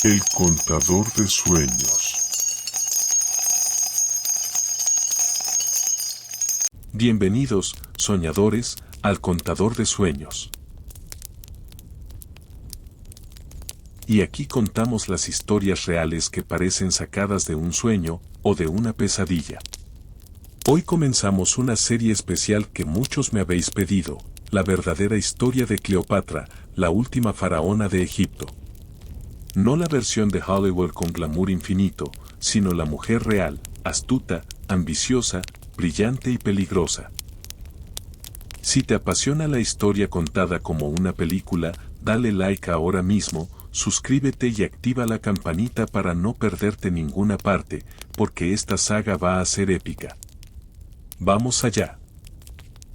El contador de sueños. Bienvenidos, soñadores, al contador de sueños. Y aquí contamos las historias reales que parecen sacadas de un sueño o de una pesadilla. Hoy comenzamos una serie especial que muchos me habéis pedido, la verdadera historia de Cleopatra, la última faraona de Egipto. No la versión de Hollywood con glamour infinito, sino la mujer real, astuta, ambiciosa, brillante y peligrosa. Si te apasiona la historia contada como una película, dale like ahora mismo, suscríbete y activa la campanita para no perderte ninguna parte, porque esta saga va a ser épica. Vamos allá.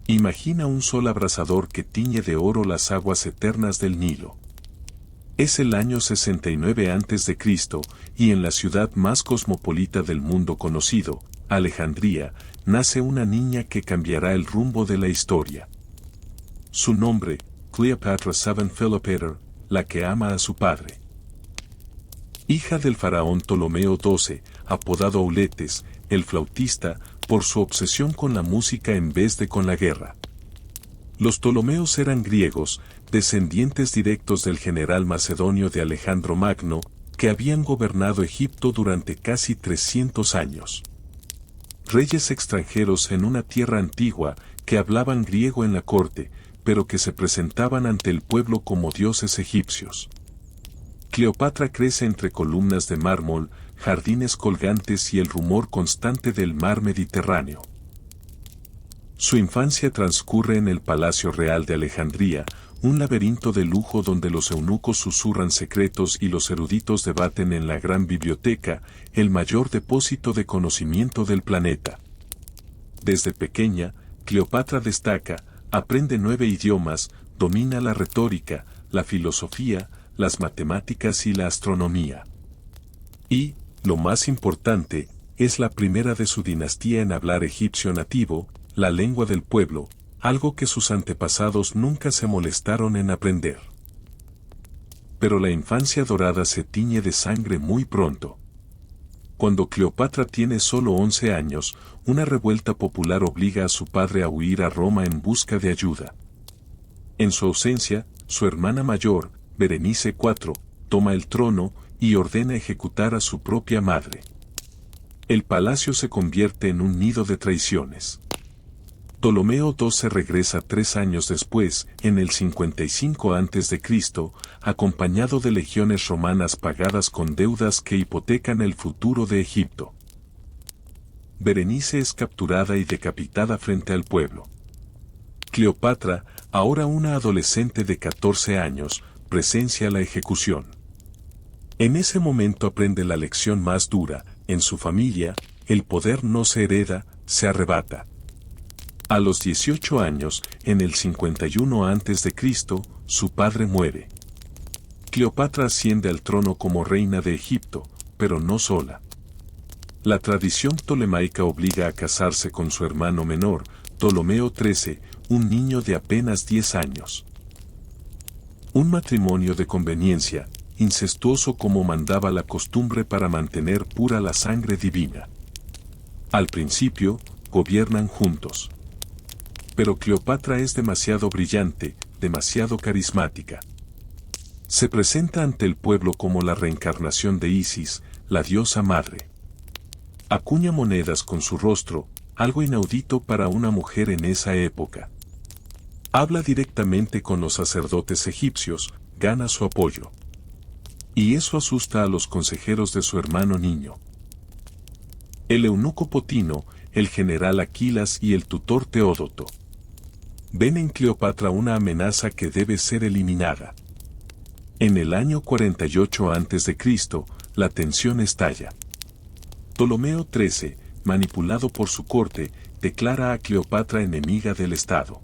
Imagina un sol abrasador que tiñe de oro las aguas eternas del Nilo. Es el año 69 a.C., y en la ciudad más cosmopolita del mundo conocido, Alejandría, nace una niña que cambiará el rumbo de la historia. Su nombre, Cleopatra VII Philopator, la que ama a su padre. Hija del faraón Ptolomeo XII, apodado Auletes, el flautista, por su obsesión con la música en vez de con la guerra. Los Ptolomeos eran griegos, descendientes directos del general macedonio de Alejandro Magno, que habían gobernado Egipto durante casi 300 años. Reyes extranjeros en una tierra antigua, que hablaban griego en la corte, pero que se presentaban ante el pueblo como dioses egipcios. Cleopatra crece entre columnas de mármol, jardines colgantes y el rumor constante del mar Mediterráneo. Su infancia transcurre en el Palacio Real de Alejandría, un laberinto de lujo donde los eunucos susurran secretos y los eruditos debaten en la gran biblioteca, el mayor depósito de conocimiento del planeta. Desde pequeña, Cleopatra destaca, aprende 9 idiomas, domina la retórica, la filosofía, las matemáticas y la astronomía. Y, lo más importante, es la primera de su dinastía en hablar egipcio nativo, la lengua del pueblo, algo que sus antepasados nunca se molestaron en aprender. Pero la infancia dorada se tiñe de sangre muy pronto. Cuando Cleopatra tiene solo 11 años, una revuelta popular obliga a su padre a huir a Roma en busca de ayuda. En su ausencia, su hermana mayor, Berenice IV, toma el trono y ordena ejecutar a su propia madre. El palacio se convierte en un nido de traiciones. Ptolomeo XII regresa 3 años después, en el 55 a.C., acompañado de legiones romanas pagadas con deudas que hipotecan el futuro de Egipto. Berenice es capturada y decapitada frente al pueblo. Cleopatra, ahora una adolescente de 14 años, presencia la ejecución. En ese momento aprende la lección más dura: en su familia, el poder no se hereda, se arrebata. A los 18 años, en el 51 a.C., su padre muere. Cleopatra asciende al trono como reina de Egipto, pero no sola. La tradición ptolemaica obliga a casarse con su hermano menor, Ptolomeo XIII, un niño de apenas 10 años. Un matrimonio de conveniencia, incestuoso como mandaba la costumbre para mantener pura la sangre divina. Al principio, gobiernan juntos. Pero Cleopatra es demasiado brillante, demasiado carismática. Se presenta ante el pueblo como la reencarnación de Isis, la diosa madre. Acuña monedas con su rostro, algo inaudito para una mujer en esa época. Habla directamente con los sacerdotes egipcios, gana su apoyo. Y eso asusta a los consejeros de su hermano niño. El eunuco Potino, el general Aquilas y el tutor Teódoto ven en Cleopatra una amenaza que debe ser eliminada. En el año 48 a.C., la tensión estalla. Ptolomeo XIII, manipulado por su corte, declara a Cleopatra enemiga del Estado.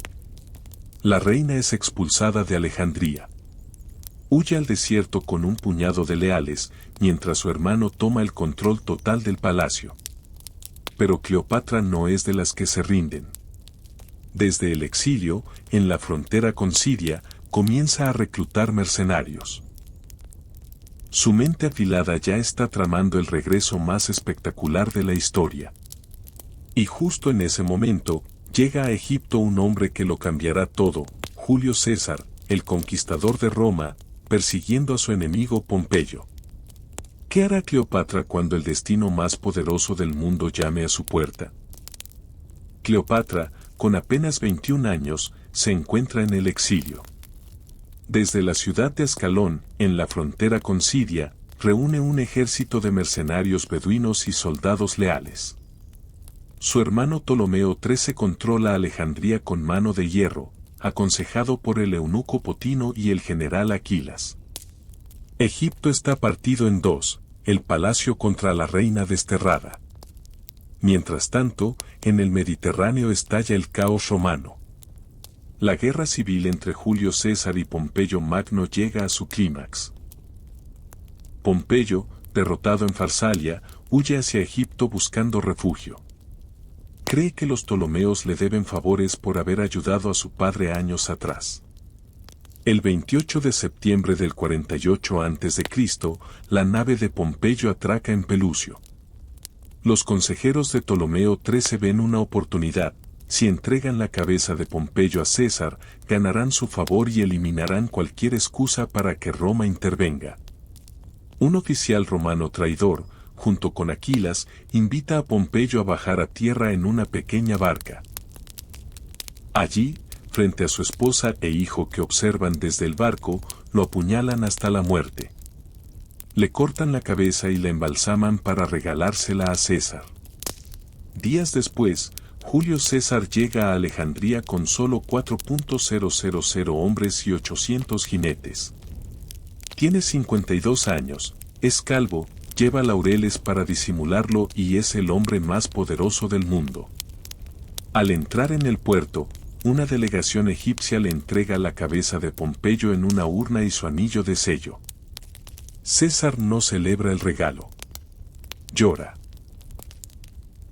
La reina es expulsada de Alejandría. Huye al desierto con un puñado de leales, mientras su hermano toma el control total del palacio. Pero Cleopatra no es de las que se rinden. Desde el exilio, en la frontera con Siria, comienza a reclutar mercenarios. Su mente afilada ya está tramando el regreso más espectacular de la historia. Y justo en ese momento, llega a Egipto un hombre que lo cambiará todo, Julio César, el conquistador de Roma, persiguiendo a su enemigo Pompeyo. ¿Qué hará Cleopatra cuando el destino más poderoso del mundo llame a su puerta? Cleopatra, con apenas 21 años, se encuentra en el exilio. Desde la ciudad de Ascalón, en la frontera con Siria, reúne un ejército de mercenarios beduinos y soldados leales. Su hermano Ptolomeo XIII controla Alejandría con mano de hierro, aconsejado por el eunuco Potino y el general Aquilas. Egipto está partido en dos, el palacio contra la reina desterrada. Mientras tanto, en el Mediterráneo estalla el caos romano. La guerra civil entre Julio César y Pompeyo Magno llega a su clímax. Pompeyo, derrotado en Farsalia, huye hacia Egipto buscando refugio. Cree que los Ptolomeos le deben favores por haber ayudado a su padre años atrás. El 28 de septiembre del 48 a.C., la nave de Pompeyo atraca en Pelucio. Los consejeros de Ptolomeo XIII ven una oportunidad. Si entregan la cabeza de Pompeyo a César, ganarán su favor y eliminarán cualquier excusa para que Roma intervenga. Un oficial romano traidor, junto con Aquilas, invita a Pompeyo a bajar a tierra en una pequeña barca. Allí, frente a su esposa e hijo que observan desde el barco, lo apuñalan hasta la muerte. Le cortan la cabeza y la embalsaman para regalársela a César. Días después, Julio César llega a Alejandría con solo 4.000 hombres y 800 jinetes. Tiene 52 años, es calvo, lleva laureles para disimularlo y es el hombre más poderoso del mundo. Al entrar en el puerto, una delegación egipcia le entrega la cabeza de Pompeyo en una urna y su anillo de sello. César no celebra el regalo. Llora.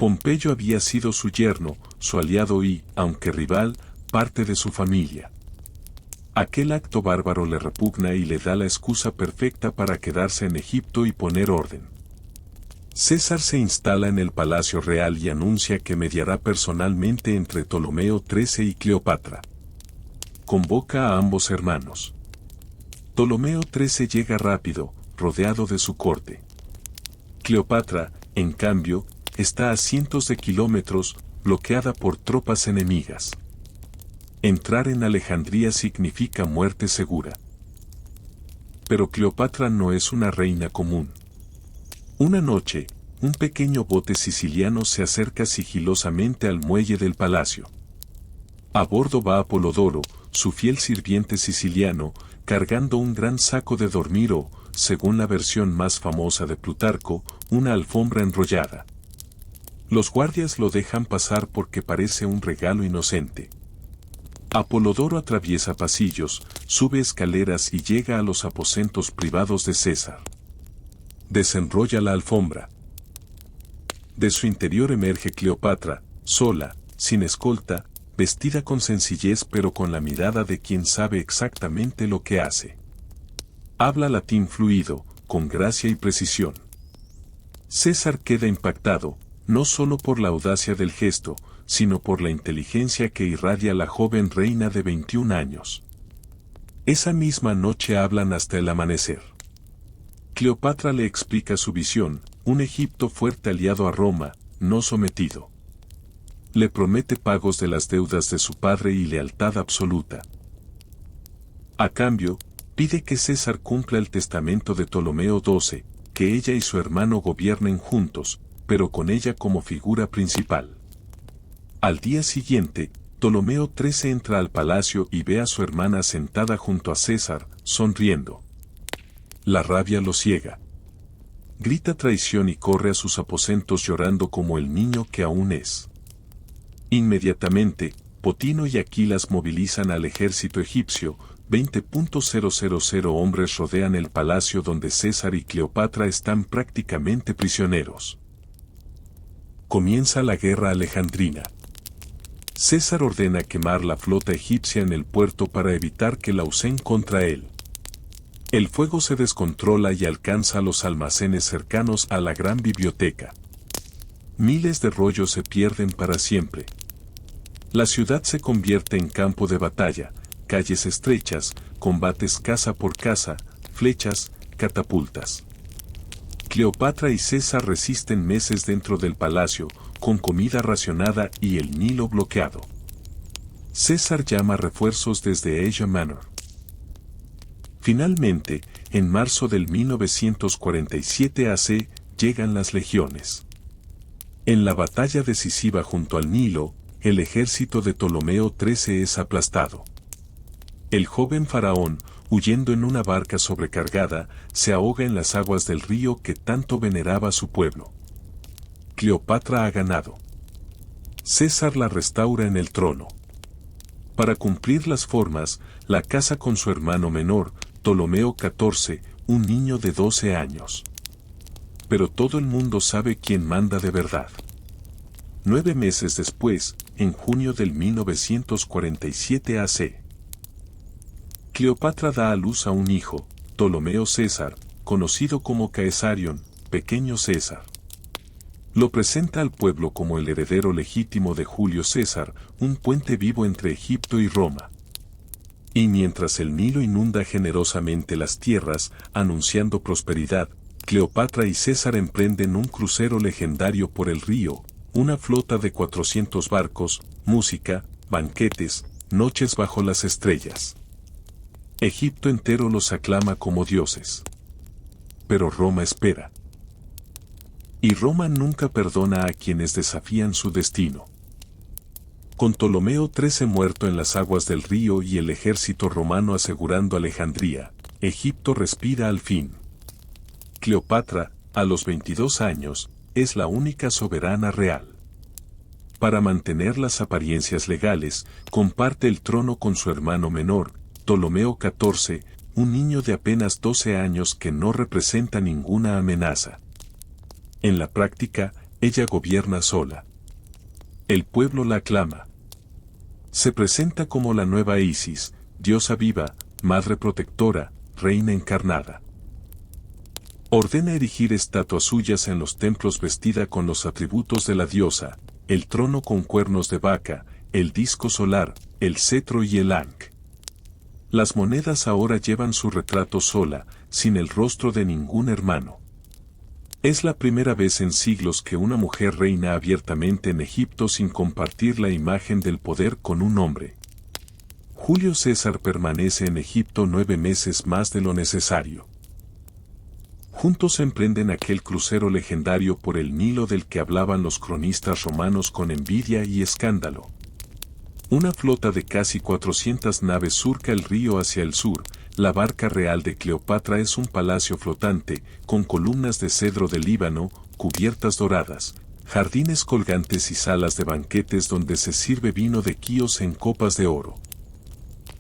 Pompeyo había sido su yerno, su aliado y, aunque rival, parte de su familia. Aquel acto bárbaro le repugna y le da la excusa perfecta para quedarse en Egipto y poner orden. César se instala en el palacio real y anuncia que mediará personalmente entre Ptolomeo XIII y Cleopatra. Convoca a ambos hermanos. Ptolomeo XIII llega rápido, rodeado de su corte. Cleopatra, en cambio, está a cientos de kilómetros, bloqueada por tropas enemigas. Entrar en Alejandría significa muerte segura. Pero Cleopatra no es una reina común. Una noche, un pequeño bote siciliano se acerca sigilosamente al muelle del palacio. A bordo va Apolodoro, su fiel sirviente siciliano, cargando un gran saco de dormir o, según la versión más famosa de Plutarco, una alfombra enrollada. Los guardias lo dejan pasar porque parece un regalo inocente. Apolodoro atraviesa pasillos, sube escaleras y llega a los aposentos privados de César. Desenrolla la alfombra. De su interior emerge Cleopatra, sola, sin escolta, vestida con sencillez pero con la mirada de quien sabe exactamente lo que hace. Habla latín fluido, con gracia y precisión. César queda impactado, no solo por la audacia del gesto, sino por la inteligencia que irradia la joven reina de 21 años. Esa misma noche hablan hasta el amanecer. Cleopatra le explica su visión, un Egipto fuerte aliado a Roma, no sometido. Le promete pagos de las deudas de su padre y lealtad absoluta. A cambio, pide que César cumpla el testamento de Ptolomeo XII, que ella y su hermano gobiernen juntos, pero con ella como figura principal. Al día siguiente, Ptolomeo XIII entra al palacio y ve a su hermana sentada junto a César, sonriendo. La rabia lo ciega. Grita traición y corre a sus aposentos llorando como el niño que aún es. Inmediatamente, Potino y Aquilas movilizan al ejército egipcio, 20.000 hombres rodean el palacio donde César y Cleopatra están prácticamente prisioneros. Comienza la guerra alejandrina. César ordena quemar la flota egipcia en el puerto para evitar que la usen contra él. El fuego se descontrola y alcanza los almacenes cercanos a la gran biblioteca. Miles de rollos se pierden para siempre. La ciudad se convierte en campo de batalla, calles estrechas, combates casa por casa, flechas, catapultas. Cleopatra y César resisten meses dentro del palacio, con comida racionada y el Nilo bloqueado. César llama refuerzos desde Asia Menor. Finalmente, en marzo del 1947 AC, llegan las legiones. En la batalla decisiva junto al Nilo, el ejército de Ptolomeo XIII es aplastado. El joven faraón, huyendo en una barca sobrecargada, se ahoga en las aguas del río que tanto veneraba su pueblo. Cleopatra ha ganado. César la restaura en el trono. Para cumplir las formas, la casa con su hermano menor, Ptolomeo XIV, un niño de 12 años. Pero todo el mundo sabe quién manda de verdad. 9 meses después, en junio del 1947 AC. Cleopatra da a luz a un hijo, Ptolomeo César, conocido como Caesarion, pequeño César. Lo presenta al pueblo como el heredero legítimo de Julio César, un puente vivo entre Egipto y Roma. Y mientras el Nilo inunda generosamente las tierras, anunciando prosperidad, Cleopatra y César emprenden un crucero legendario por el río, una flota de 400 barcos, música, banquetes, noches bajo las estrellas. Egipto entero los aclama como dioses. Pero Roma espera. Y Roma nunca perdona a quienes desafían su destino. Con Ptolomeo XIII muerto en las aguas del río y el ejército romano asegurando Alejandría, Egipto respira al fin. Cleopatra, a los 22 años, es la única soberana real. Para mantener las apariencias legales, comparte el trono con su hermano menor, Ptolomeo XIV, un niño de apenas 12 años que no representa ninguna amenaza. En la práctica, ella gobierna sola. El pueblo la aclama. Se presenta como la nueva Isis, diosa viva, madre protectora, reina encarnada. Ordena erigir estatuas suyas en los templos vestida con los atributos de la diosa, el trono con cuernos de vaca, el disco solar, el cetro y el ankh. Las monedas ahora llevan su retrato sola, sin el rostro de ningún hermano. Es la primera vez en siglos que una mujer reina abiertamente en Egipto sin compartir la imagen del poder con un hombre. Julio César permanece en Egipto 9 meses más de lo necesario. Juntos emprenden aquel crucero legendario por el Nilo del que hablaban los cronistas romanos con envidia y escándalo. Una flota de casi 400 naves surca el río hacia el sur. La barca real de Cleopatra es un palacio flotante, con columnas de cedro de Líbano, cubiertas doradas, jardines colgantes y salas de banquetes donde se sirve vino de Quíos en copas de oro.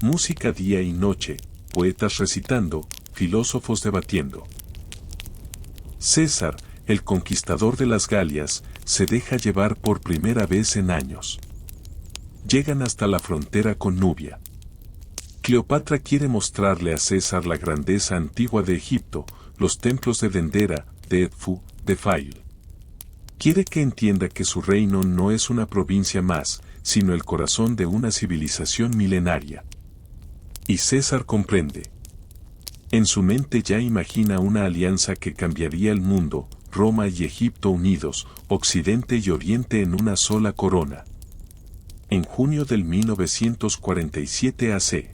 Música día y noche, poetas recitando, filósofos debatiendo. César, el conquistador de las Galias, se deja llevar por primera vez en años. Llegan hasta la frontera con Nubia. Cleopatra quiere mostrarle a César la grandeza antigua de Egipto, los templos de Dendera, de Edfu, de Fail. Quiere que entienda que su reino no es una provincia más, sino el corazón de una civilización milenaria. Y César comprende. En su mente ya imagina una alianza que cambiaría el mundo, Roma y Egipto unidos, Occidente y Oriente en una sola corona. En junio del 1947 AC.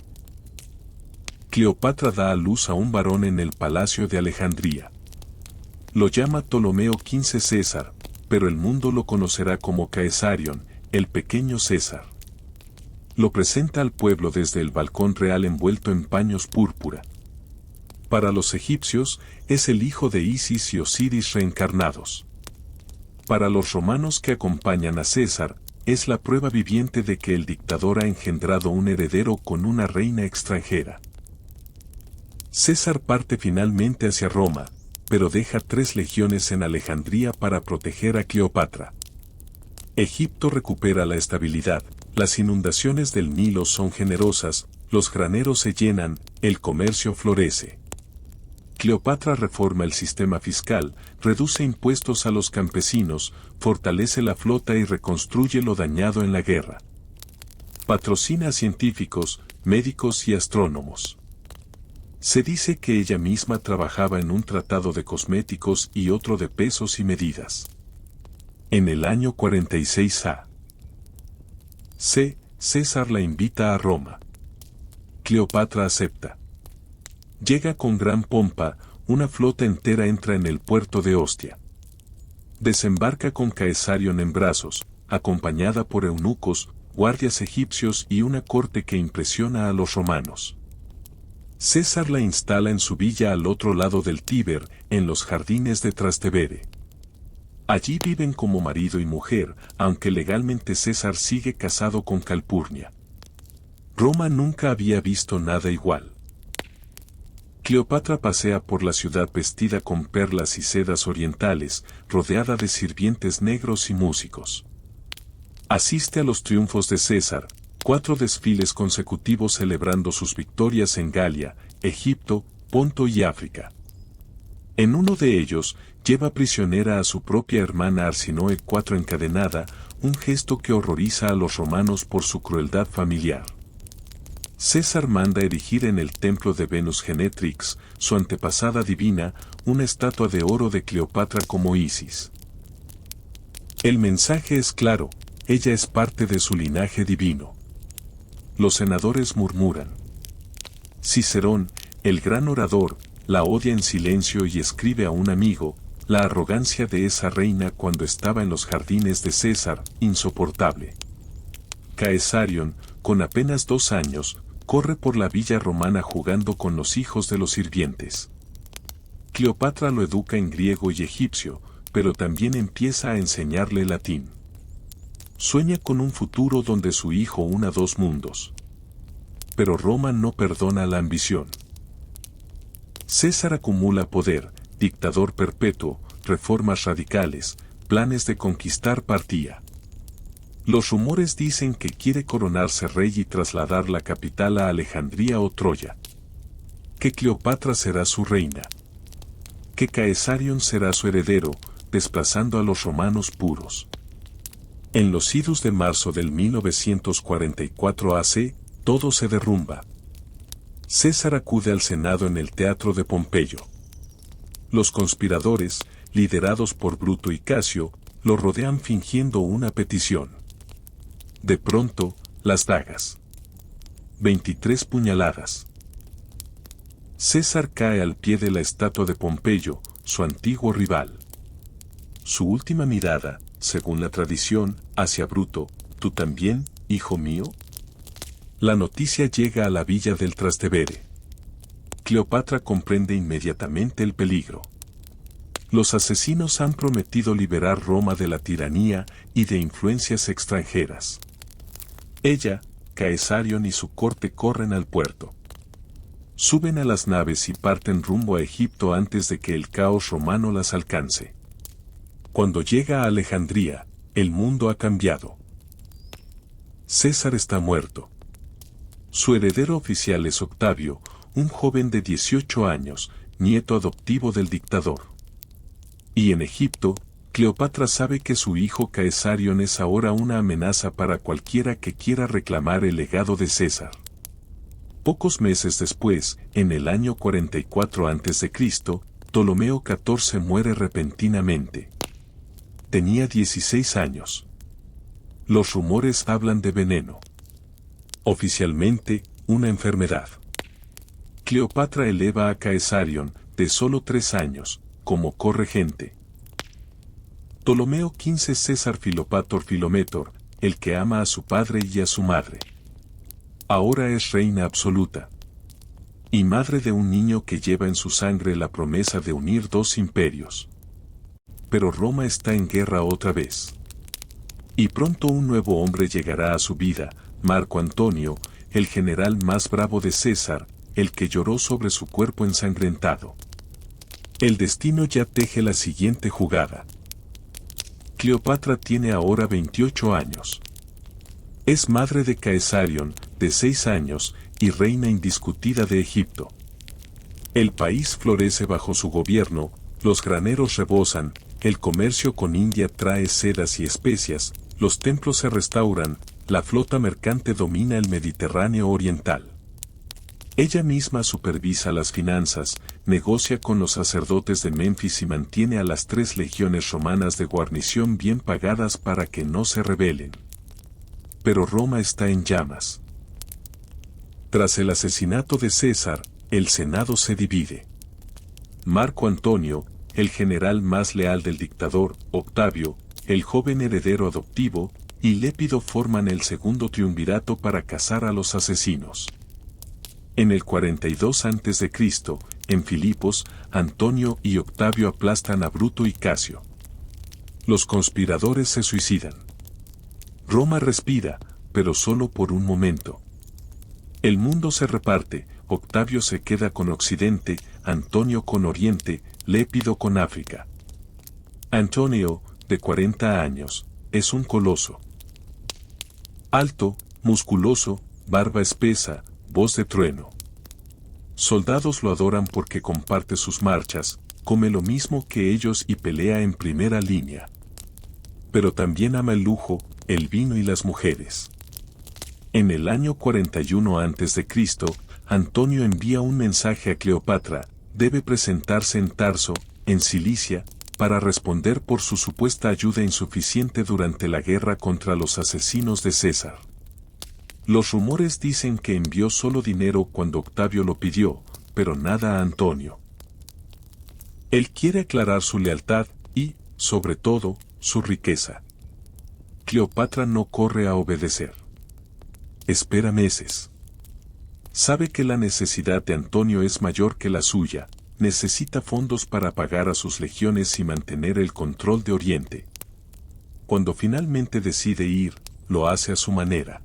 Cleopatra da a luz a un varón en el palacio de Alejandría. Lo llama Ptolomeo XV César, pero el mundo lo conocerá como Caesarion, el pequeño César. Lo presenta al pueblo desde el balcón real envuelto en paños púrpura. Para los egipcios, es el hijo de Isis y Osiris reencarnados. Para los romanos que acompañan a César, es la prueba viviente de que el dictador ha engendrado un heredero con una reina extranjera. César parte finalmente hacia Roma, pero deja 3 legiones en Alejandría para proteger a Cleopatra. Egipto recupera la estabilidad, las inundaciones del Nilo son generosas, los graneros se llenan, el comercio florece. Cleopatra reforma el sistema fiscal, reduce impuestos a los campesinos, fortalece la flota y reconstruye lo dañado en la guerra. Patrocina a científicos, médicos y astrónomos. Se dice que ella misma trabajaba en un tratado de cosméticos y otro de pesos y medidas. En el año 46 a.C., César la invita a Roma. Cleopatra acepta. Llega con gran pompa, una flota entera entra en el puerto de Ostia. Desembarca con Caesarion en brazos, acompañada por eunucos, guardias egipcios y una corte que impresiona a los romanos. César la instala en su villa al otro lado del Tíber, en los jardines de Trastevere. Allí viven como marido y mujer, aunque legalmente César sigue casado con Calpurnia. Roma nunca había visto nada igual. Cleopatra pasea por la ciudad vestida con perlas y sedas orientales, rodeada de sirvientes negros y músicos. Asiste a los triunfos de César, 4 desfiles consecutivos celebrando sus victorias en Galia, Egipto, Ponto y África. En uno de ellos, lleva prisionera a su propia hermana Arsinoe IV encadenada, un gesto que horroriza a los romanos por su crueldad familiar. César manda erigir en el templo de Venus Genetrix, su antepasada divina, una estatua de oro de Cleopatra como Isis. El mensaje es claro, ella es parte de su linaje divino. Los senadores murmuran. Cicerón, el gran orador, la odia en silencio y escribe a un amigo, la arrogancia de esa reina cuando estaba en los jardines de César, insoportable. Caesarion, con apenas 2 años, corre por la villa romana jugando con los hijos de los sirvientes. Cleopatra lo educa en griego y egipcio, pero también empieza a enseñarle latín. Sueña con un futuro donde su hijo una 2 mundos. Pero Roma no perdona la ambición. César acumula poder, dictador perpetuo, reformas radicales, planes de conquistar Partía. Los rumores dicen que quiere coronarse rey y trasladar la capital a Alejandría o Troya. Que Cleopatra será su reina. Que Caesarion será su heredero, desplazando a los romanos puros. En los idus de marzo del 1944 AC, todo se derrumba. César acude al Senado en el teatro de Pompeyo. Los conspiradores, liderados por Bruto y Casio, lo rodean fingiendo una petición. De pronto, las dagas. 23 puñaladas. César cae al pie de la estatua de Pompeyo, su antiguo rival. Su última mirada, según la tradición, hacia Bruto, ¿tú también, hijo mío? La noticia llega a la villa del Trastevere. Cleopatra comprende inmediatamente el peligro. Los asesinos han prometido liberar Roma de la tiranía y de influencias extranjeras. Ella, Caesarion y su corte corren al puerto. Suben a las naves y parten rumbo a Egipto antes de que el caos romano las alcance. Cuando llega a Alejandría, el mundo ha cambiado. César está muerto. Su heredero oficial es Octavio, un joven de 18 años, nieto adoptivo del dictador. Y en Egipto, Cleopatra sabe que su hijo Caesarion es ahora una amenaza para cualquiera que quiera reclamar el legado de César. Pocos meses después, en el año 44 a.C., Ptolomeo XIV muere repentinamente. Tenía 16 años. Los rumores hablan de veneno. Oficialmente, una enfermedad. Cleopatra eleva a Caesarion, de solo 3 años, como corregente. Ptolomeo XV César Filopator Filometor, el que ama a su padre y a su madre. Ahora es reina absoluta. Y madre de un niño que lleva en su sangre la promesa de unir 2 imperios. Pero Roma está en guerra otra vez. Y pronto un nuevo hombre llegará a su vida, Marco Antonio, el general más bravo de César, el que lloró sobre su cuerpo ensangrentado. El destino ya teje la siguiente jugada. Cleopatra tiene ahora 28 años. Es madre de Caesarion, de 6 años, y reina indiscutida de Egipto. El país florece bajo su gobierno, los graneros rebosan, el comercio con India trae sedas y especias, los templos se restauran, la flota mercante domina el Mediterráneo oriental. Ella misma supervisa las finanzas, negocia con los sacerdotes de Memphis y mantiene a las 3 legiones romanas de guarnición bien pagadas para que no se rebelen. Pero Roma está en llamas. Tras el asesinato de César, el Senado se divide. Marco Antonio, el general más leal del dictador, Octavio, el joven heredero adoptivo, y Lépido forman el segundo triunvirato para cazar a los asesinos. En el 42 a.C., en Filipos, Antonio y Octavio aplastan a Bruto y Casio. Los conspiradores se suicidan. Roma respira, pero solo por un momento. El mundo se reparte, Octavio se queda con Occidente, Antonio con Oriente, Lépido con África. Antonio, de 40 años, es un coloso. Alto, musculoso, barba espesa, voz de trueno. Soldados lo adoran porque comparte sus marchas, come lo mismo que ellos y pelea en primera línea. Pero también ama el lujo, el vino y las mujeres. En el año 41 a.C., Antonio envía un mensaje a Cleopatra, debe presentarse en Tarso, en Cilicia, para responder por su supuesta ayuda insuficiente durante la guerra contra los asesinos de César. Los rumores dicen que envió solo dinero cuando Octavio lo pidió, pero nada a Antonio. Él quiere aclarar su lealtad y, sobre todo, su riqueza. Cleopatra no corre a obedecer. Espera meses. Sabe que la necesidad de Antonio es mayor que la suya, necesita fondos para pagar a sus legiones y mantener el control de Oriente. Cuando finalmente decide ir, lo hace a su manera.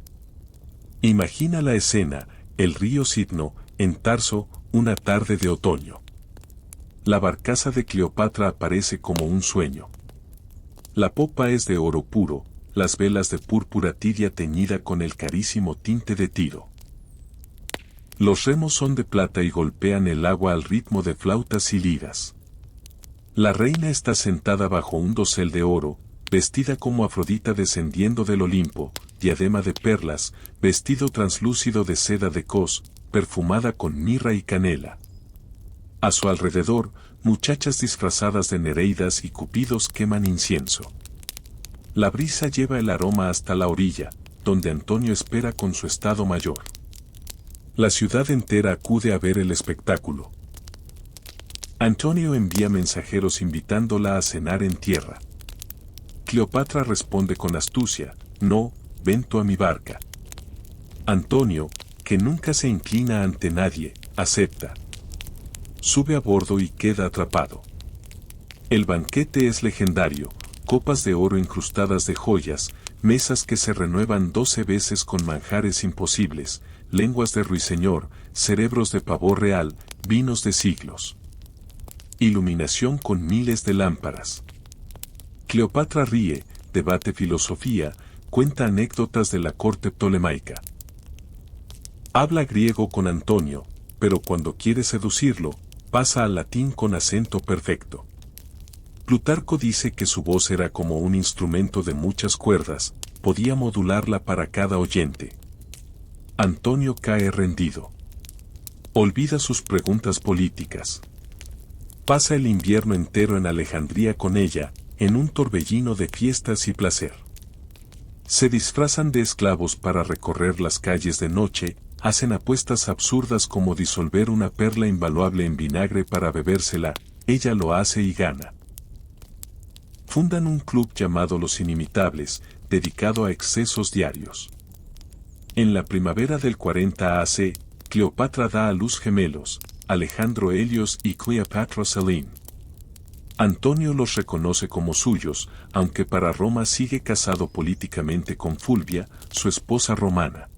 Imagina la escena, el río Citno, en Tarso, una tarde de otoño. La barcaza de Cleopatra aparece como un sueño. La popa es de oro puro, las velas de púrpura tibia teñida con el carísimo tinte de Tiro. Los remos son de plata y golpean el agua al ritmo de flautas y liras. La reina está sentada bajo un dosel de oro, vestida como Afrodita descendiendo del Olimpo, diadema de perlas, vestido translúcido de seda de Cos, perfumada con mirra y canela. A su alrededor, muchachas disfrazadas de nereidas y cupidos queman incienso. La brisa lleva el aroma hasta la orilla, donde Antonio espera con su estado mayor. La ciudad entera acude a ver el espectáculo. Antonio envía mensajeros invitándola a cenar en tierra. Cleopatra responde con astucia, no, ven tú a mi barca. Antonio, que nunca se inclina ante nadie, acepta. Sube a bordo y queda atrapado. El banquete es legendario, copas de oro incrustadas de joyas, mesas que se renuevan 12 veces con manjares imposibles, lenguas de ruiseñor, cerebros de pavo real, vinos de siglos. Iluminación con miles de lámparas. Cleopatra ríe, debate filosofía, cuenta anécdotas de la corte ptolemaica. Habla griego con Antonio, pero cuando quiere seducirlo, pasa al latín con acento perfecto. Plutarco dice que su voz era como un instrumento de muchas cuerdas, podía modularla para cada oyente. Antonio cae rendido. Olvida sus preguntas políticas. Pasa el invierno entero en Alejandría con ella, en un torbellino de fiestas y placer. Se disfrazan de esclavos para recorrer las calles de noche, hacen apuestas absurdas como disolver una perla invaluable en vinagre para bebérsela, ella lo hace y gana. Fundan un club llamado Los Inimitables, dedicado a excesos diarios. En la primavera del 40 AC, Cleopatra da a luz gemelos, Alejandro Helios y Cleopatra Selene. Antonio los reconoce como suyos, aunque para Roma sigue casado políticamente con Fulvia, su esposa romana.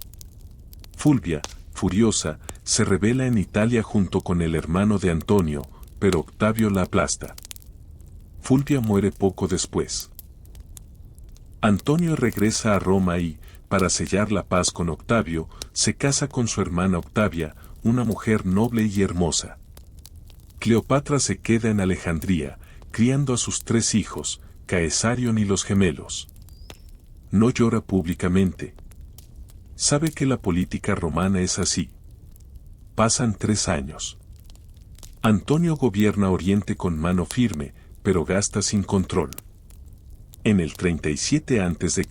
Fulvia, furiosa, se rebela en Italia junto con el hermano de Antonio, pero Octavio la aplasta. Fulvia muere poco después. Antonio regresa a Roma y, para sellar la paz con Octavio, se casa con su hermana Octavia, una mujer noble y hermosa. Cleopatra se queda en Alejandría, criando a sus 3 hijos, Caesarion y los gemelos. No llora públicamente. Sabe que la política romana es así. Pasan 3 años. Antonio gobierna Oriente con mano firme, pero gasta sin control. En el 37 a.C.,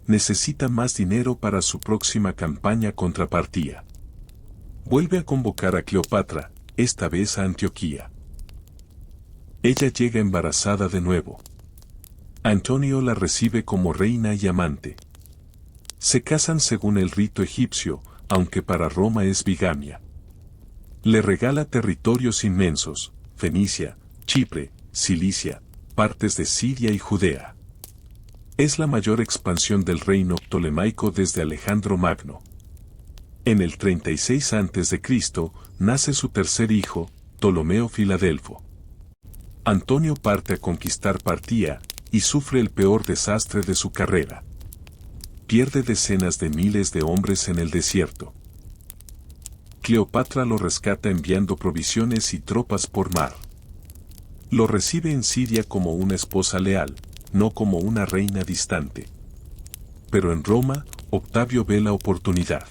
necesita más dinero para su próxima campaña contra Partia. Vuelve a convocar a Cleopatra, esta vez a Antioquía. Ella llega embarazada de nuevo. Antonio la recibe como reina y amante. Se casan según el rito egipcio, aunque para Roma es bigamia. Le regala territorios inmensos, Fenicia, Chipre, Cilicia, partes de Siria y Judea. Es la mayor expansión del reino ptolemaico desde Alejandro Magno. En el 36 a.C. nace su tercer hijo, Ptolomeo Filadelfo. Antonio parte a conquistar Partia, y sufre el peor desastre de su carrera. Pierde decenas de miles de hombres en el desierto. Cleopatra lo rescata enviando provisiones y tropas por mar. Lo recibe en Siria como una esposa leal, no como una reina distante. Pero en Roma, Octavio ve la oportunidad.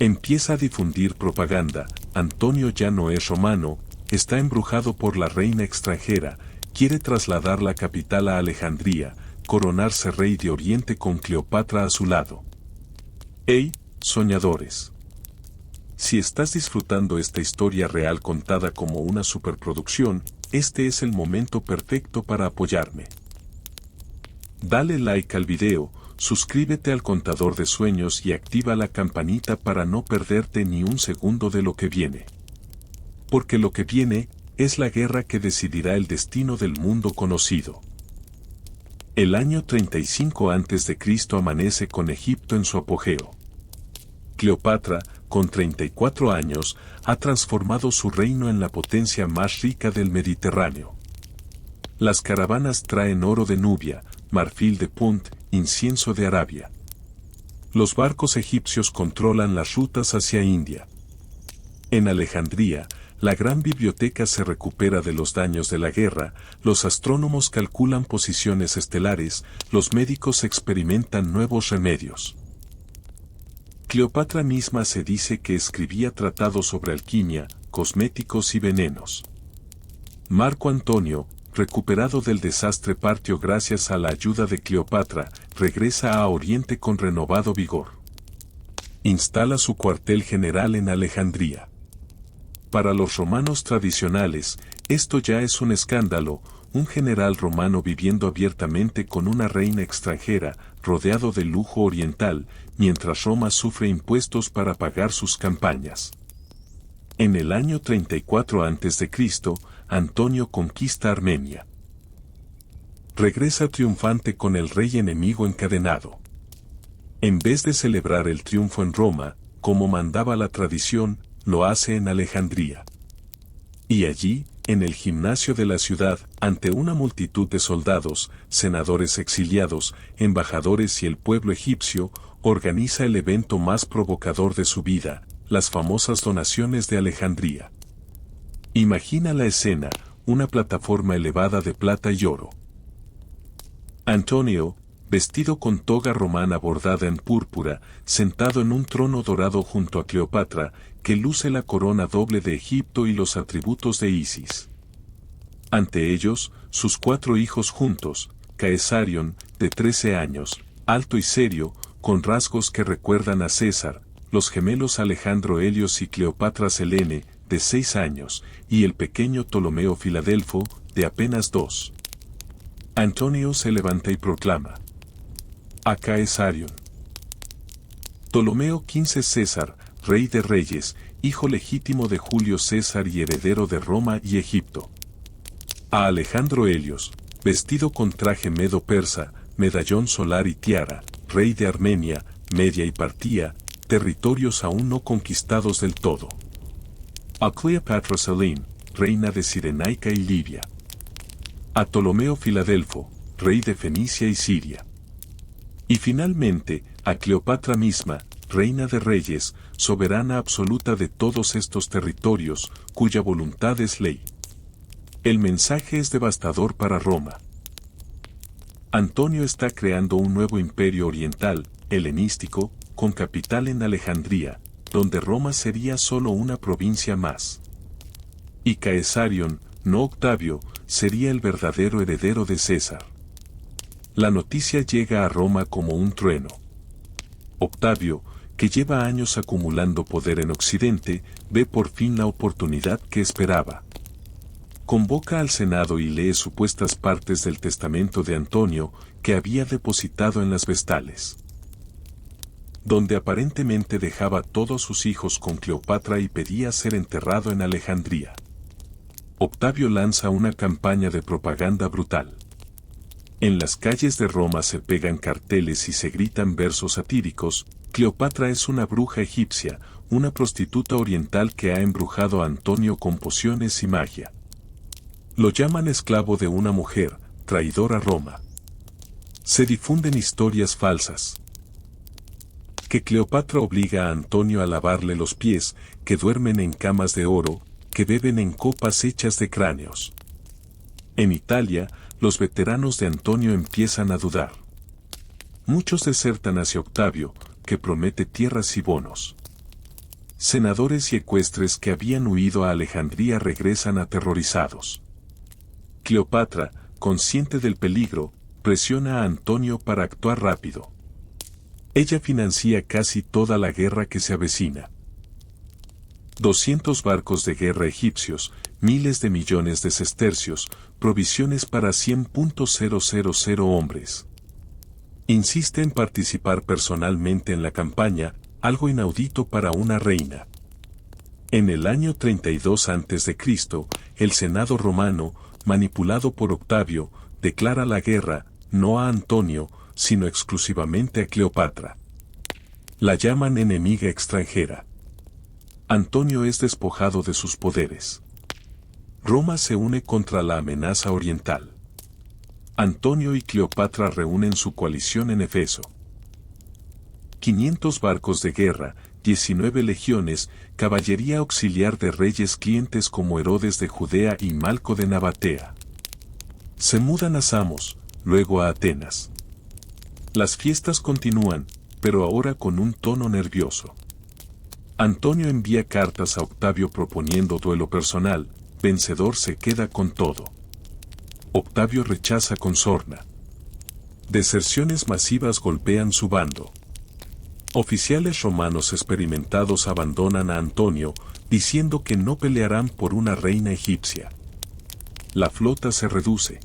Empieza a difundir propaganda: Antonio ya no es romano, está embrujado por la reina extranjera, quiere trasladar la capital a Alejandría, coronarse rey de Oriente con Cleopatra a su lado. ¡Ey, soñadores! Si estás disfrutando esta historia real contada como una superproducción, este es el momento perfecto para apoyarme. Dale like al video, suscríbete al Contador de Sueños y activa la campanita para no perderte ni un segundo de lo que viene. Porque lo que viene es la guerra que decidirá el destino del mundo conocido. El año 35 a.C. amanece con Egipto en su apogeo. Cleopatra, con 34 años, ha transformado su reino en la potencia más rica del Mediterráneo. Las caravanas traen oro de Nubia, marfil de Punt, incienso de Arabia. Los barcos egipcios controlan las rutas hacia India. En Alejandría, la gran biblioteca se recupera de los daños de la guerra, los astrónomos calculan posiciones estelares, los médicos experimentan nuevos remedios. Cleopatra misma se dice que escribía tratados sobre alquimia, cosméticos y venenos. Marco Antonio, recuperado del desastre partio gracias a la ayuda de Cleopatra, regresa a Oriente con renovado vigor. Instala su cuartel general en Alejandría. Para los romanos tradicionales, esto ya es un escándalo: un general romano viviendo abiertamente con una reina extranjera, rodeado de lujo oriental, mientras Roma sufre impuestos para pagar sus campañas. En el año 34 a.C., Antonio conquista Armenia. Regresa triunfante con el rey enemigo encadenado. En vez de celebrar el triunfo en Roma, como mandaba la tradición, lo hace en Alejandría. Y allí, en el gimnasio de la ciudad, ante una multitud de soldados, senadores exiliados, embajadores y el pueblo egipcio, organiza el evento más provocador de su vida, las famosas donaciones de Alejandría. Imagina la escena: una plataforma elevada de plata y oro. Antonio, vestido con toga romana bordada en púrpura, sentado en un trono dorado junto a Cleopatra, que luce la corona doble de Egipto y los atributos de Isis. Ante ellos, sus 4 hijos juntos: Caesarion, de 13 años, alto y serio, con rasgos que recuerdan a César; los gemelos Alejandro Helios y Cleopatra Selene, de 6 años, y el pequeño Ptolomeo Filadelfo, de apenas 2. Antonio se levanta y proclama: a Caesarion. Ptolomeo XV César, rey de reyes, hijo legítimo de Julio César y heredero de Roma y Egipto. A Alejandro Helios, vestido con traje medo-persa, medallón solar y tiara, rey de Armenia, Media y Partia, territorios aún no conquistados del todo. A Cleopatra Selene, reina de Cirenaica y Libia. A Ptolomeo Filadelfo, rey de Fenicia y Siria. Y finalmente, a Cleopatra misma, reina de reyes, soberana absoluta de todos estos territorios, cuya voluntad es ley. El mensaje es devastador para Roma. Antonio está creando un nuevo imperio oriental, helenístico, con capital en Alejandría, donde Roma sería solo una provincia más. Y Caesarion, no Octavio, sería el verdadero heredero de César. La noticia llega a Roma como un trueno. Octavio, que lleva años acumulando poder en Occidente, ve por fin la oportunidad que esperaba. Convoca al Senado y lee supuestas partes del testamento de Antonio que había depositado en las vestales, donde aparentemente dejaba todos sus hijos con Cleopatra y pedía ser enterrado en Alejandría. Octavio lanza una campaña de propaganda brutal. En las calles de Roma se pegan carteles y se gritan versos satíricos: Cleopatra es una bruja egipcia, una prostituta oriental que ha embrujado a Antonio con pociones y magia. Lo llaman esclavo de una mujer, traidor a Roma. Se difunden historias falsas. Que Cleopatra obliga a Antonio a lavarle los pies, que duermen en camas de oro, que beben en copas hechas de cráneos. En Italia, los veteranos de Antonio empiezan a dudar. Muchos desertan hacia Octavio, que promete tierras y bonos. Senadores y ecuestres que habían huido a Alejandría regresan aterrorizados. Cleopatra, consciente del peligro, presiona a Antonio para actuar rápido. Ella financia casi toda la guerra que se avecina. 200 barcos de guerra egipcios, miles de millones de sestercios, provisiones para 100.000 hombres. Insiste en participar personalmente en la campaña, algo inaudito para una reina. En el año 32 a.C., el Senado romano, manipulado por Octavio, declara la guerra, no a Antonio, sino exclusivamente a Cleopatra. La llaman enemiga extranjera. Antonio es despojado de sus poderes. Roma se une contra la amenaza oriental. Antonio y Cleopatra reúnen su coalición en Éfeso. 500 barcos de guerra, 19 legiones, caballería auxiliar de reyes clientes como Herodes de Judea y Malco de Nabatea. Se mudan a Samos, luego a Atenas. Las fiestas continúan, pero ahora con un tono nervioso. Antonio envía cartas a Octavio proponiendo duelo personal: vencedor se queda con todo. Octavio rechaza con sorna. Deserciones masivas golpean su bando. Oficiales romanos experimentados abandonan a Antonio, diciendo que no pelearán por una reina egipcia. La flota se reduce.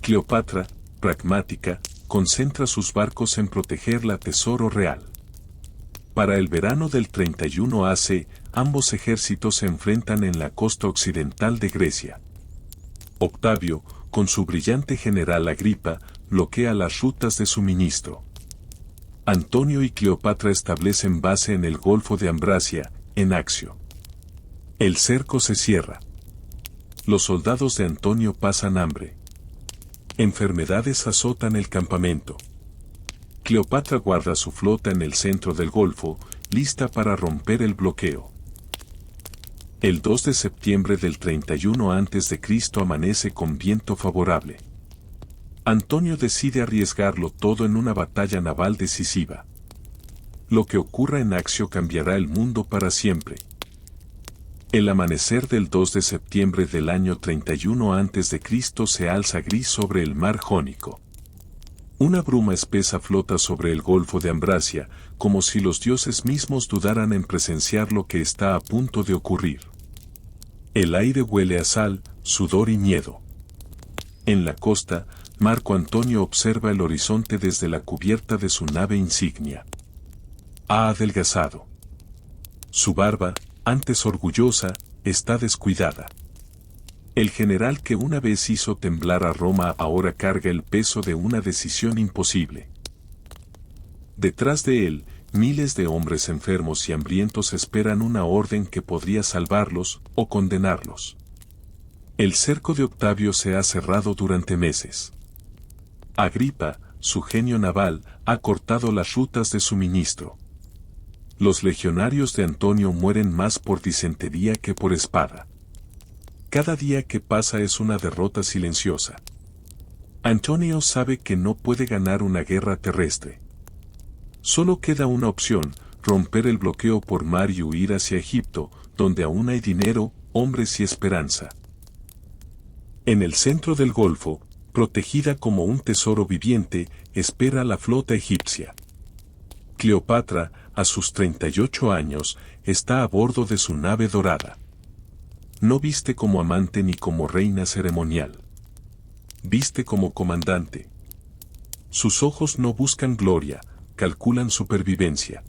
Cleopatra, pragmática, concentra sus barcos en proteger la tesoro real. Para el verano del 31 AC, ambos ejércitos se enfrentan en la costa occidental de Grecia. Octavio, con su brillante general Agripa, bloquea las rutas de suministro. Antonio y Cleopatra establecen base en el Golfo de Ambracia, en Accio. El cerco se cierra. Los soldados de Antonio pasan hambre. Enfermedades azotan el campamento. Cleopatra guarda su flota en el centro del Golfo, lista para romper el bloqueo. El 2 de septiembre del 31 a.C. amanece con viento favorable. Antonio decide arriesgarlo todo en una batalla naval decisiva. Lo que ocurra en Accio cambiará el mundo para siempre. El amanecer del 2 de septiembre del año 31 a.C. se alza gris sobre el mar Jónico. Una bruma espesa flota sobre el Golfo de Ambracia, como si los dioses mismos dudaran en presenciar lo que está a punto de ocurrir. El aire huele a sal, sudor y miedo. En la costa, Marco Antonio observa el horizonte desde la cubierta de su nave insignia. Ha adelgazado. Su barba, antes orgullosa, está descuidada. El general que una vez hizo temblar a Roma ahora carga el peso de una decisión imposible. Detrás de él, miles de hombres enfermos y hambrientos esperan una orden que podría salvarlos o condenarlos. El cerco de Octavio se ha cerrado durante meses. Agripa, su genio naval, ha cortado las rutas de suministro. Los legionarios de Antonio mueren más por disentería que por espada. Cada día que pasa es una derrota silenciosa. Antonio sabe que no puede ganar una guerra terrestre. Solo queda una opción: romper el bloqueo por mar y huir hacia Egipto, donde aún hay dinero, hombres y esperanza. En el centro del Golfo, protegida como un tesoro viviente, espera la flota egipcia. Cleopatra, a sus 38 años, está a bordo de su nave dorada. No viste como amante ni como reina ceremonial. Viste como comandante. Sus ojos no buscan gloria, calculan supervivencia.